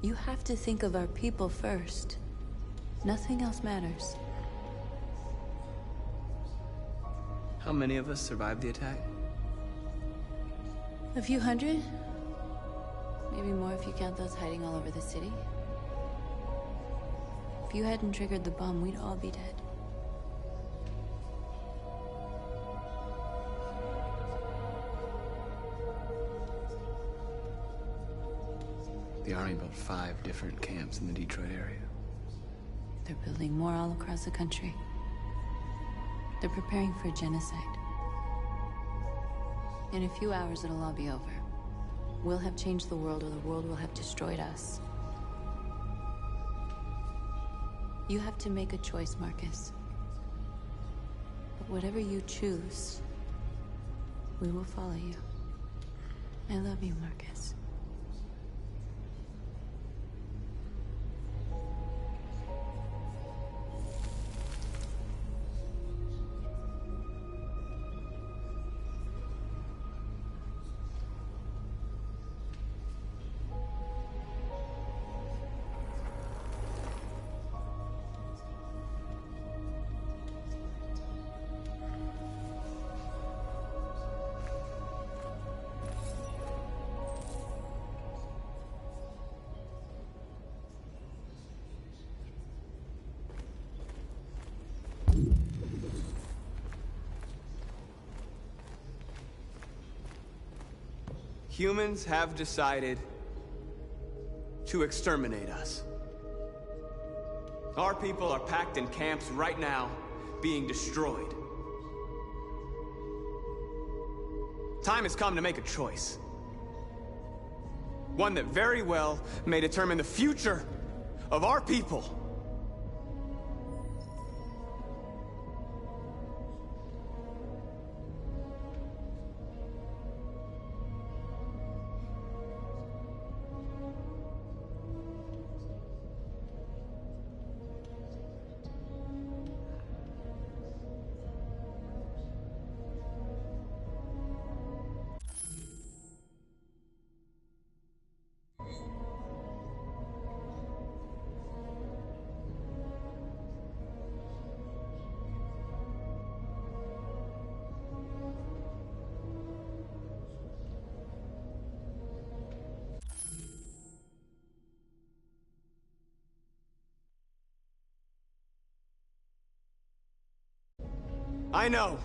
You have to think of our people first. Nothing else matters.
How many of us survived the attack?
A few hundred? Maybe more if you count those hiding all over the city. If you hadn't triggered the bomb, we'd all be dead.
The Army built 5 different camps in the Detroit area.
They're building more all across the country. They're preparing for genocide. In a few hours, it'll all be over. We'll have changed the world, or the world will have destroyed us. You have to make a choice, Marcus. But whatever you choose, we will follow you. I love you, Marcus.
Humans have decided to exterminate us. Our people are packed in camps right now, being destroyed. Time has come to make a choice. One that very well may determine the future of our people. I know.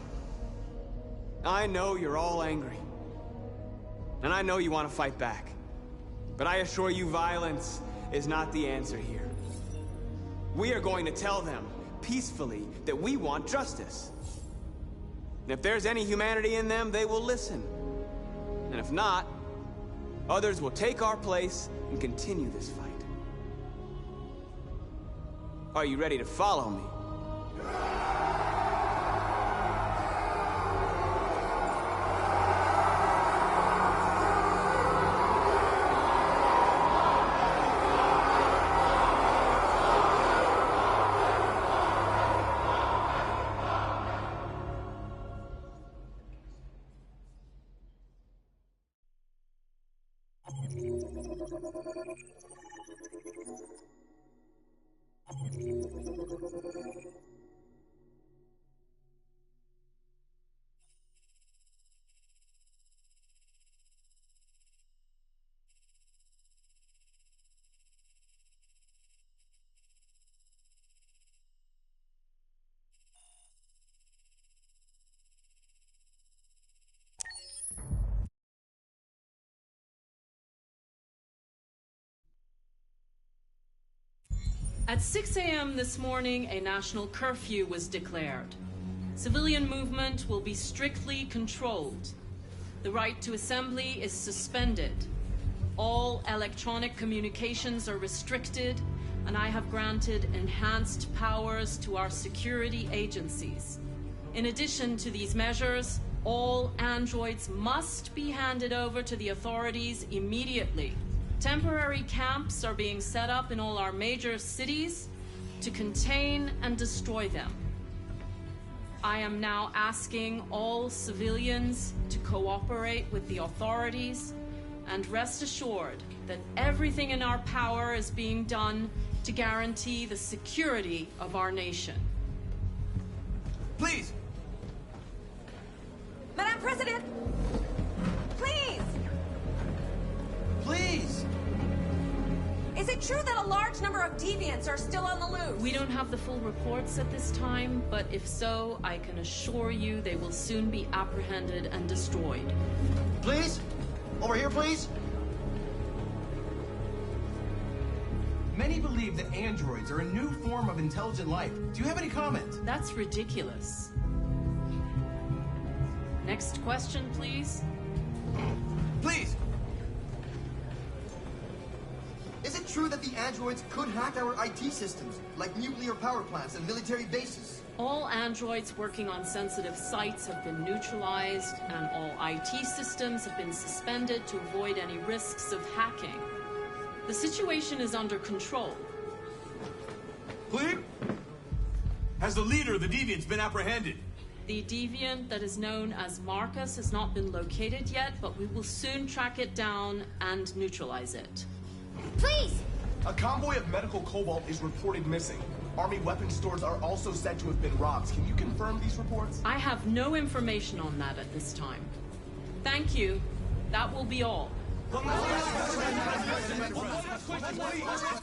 I know you're all angry. And I know you want to fight back. But I assure you, violence is not the answer here. We are going to tell them, peacefully, that we want justice. And if there's any humanity in them, they will listen. And if not, others will take our place and continue this fight. Are you ready to follow me?
At 6 a.m. this morning, a national curfew was declared. Civilian movement will be strictly controlled. The right to assembly is suspended. All electronic communications are restricted, and I have granted enhanced powers to our security agencies. In addition to these measures, all androids must be handed over to the authorities immediately. Temporary camps are being set up in all our major cities to contain and destroy them. I am now asking all civilians to cooperate with the authorities and rest assured that everything in our power is being done to guarantee the security of our nation.
Please!
Madam President! Please!
Please!
Is it true that a large number of deviants are still on the loose?
We don't have the full reports at this time, but if so, I can assure you they will soon be apprehended and destroyed.
Please? Over here, please?
Many believe that androids are a new form of intelligent life. Do you have any comment?
That's ridiculous. Next question, please.
Please!
Is it true that the androids could hack our IT systems, like nuclear power plants and military bases?
All androids working on sensitive sites have been neutralized, and all IT systems have been suspended to avoid any risks of hacking. The situation is under control.
Clear? Has the leader of the Deviants been apprehended?
The deviant that is known as Marcus has not been located yet, but we will soon track it down and neutralize it.
Please!
A convoy of medical cobalt is reported missing. Army weapons stores are also said to have been robbed. Can you confirm these reports?
I have no information on that at this time. Thank you. That will be all.
One last question.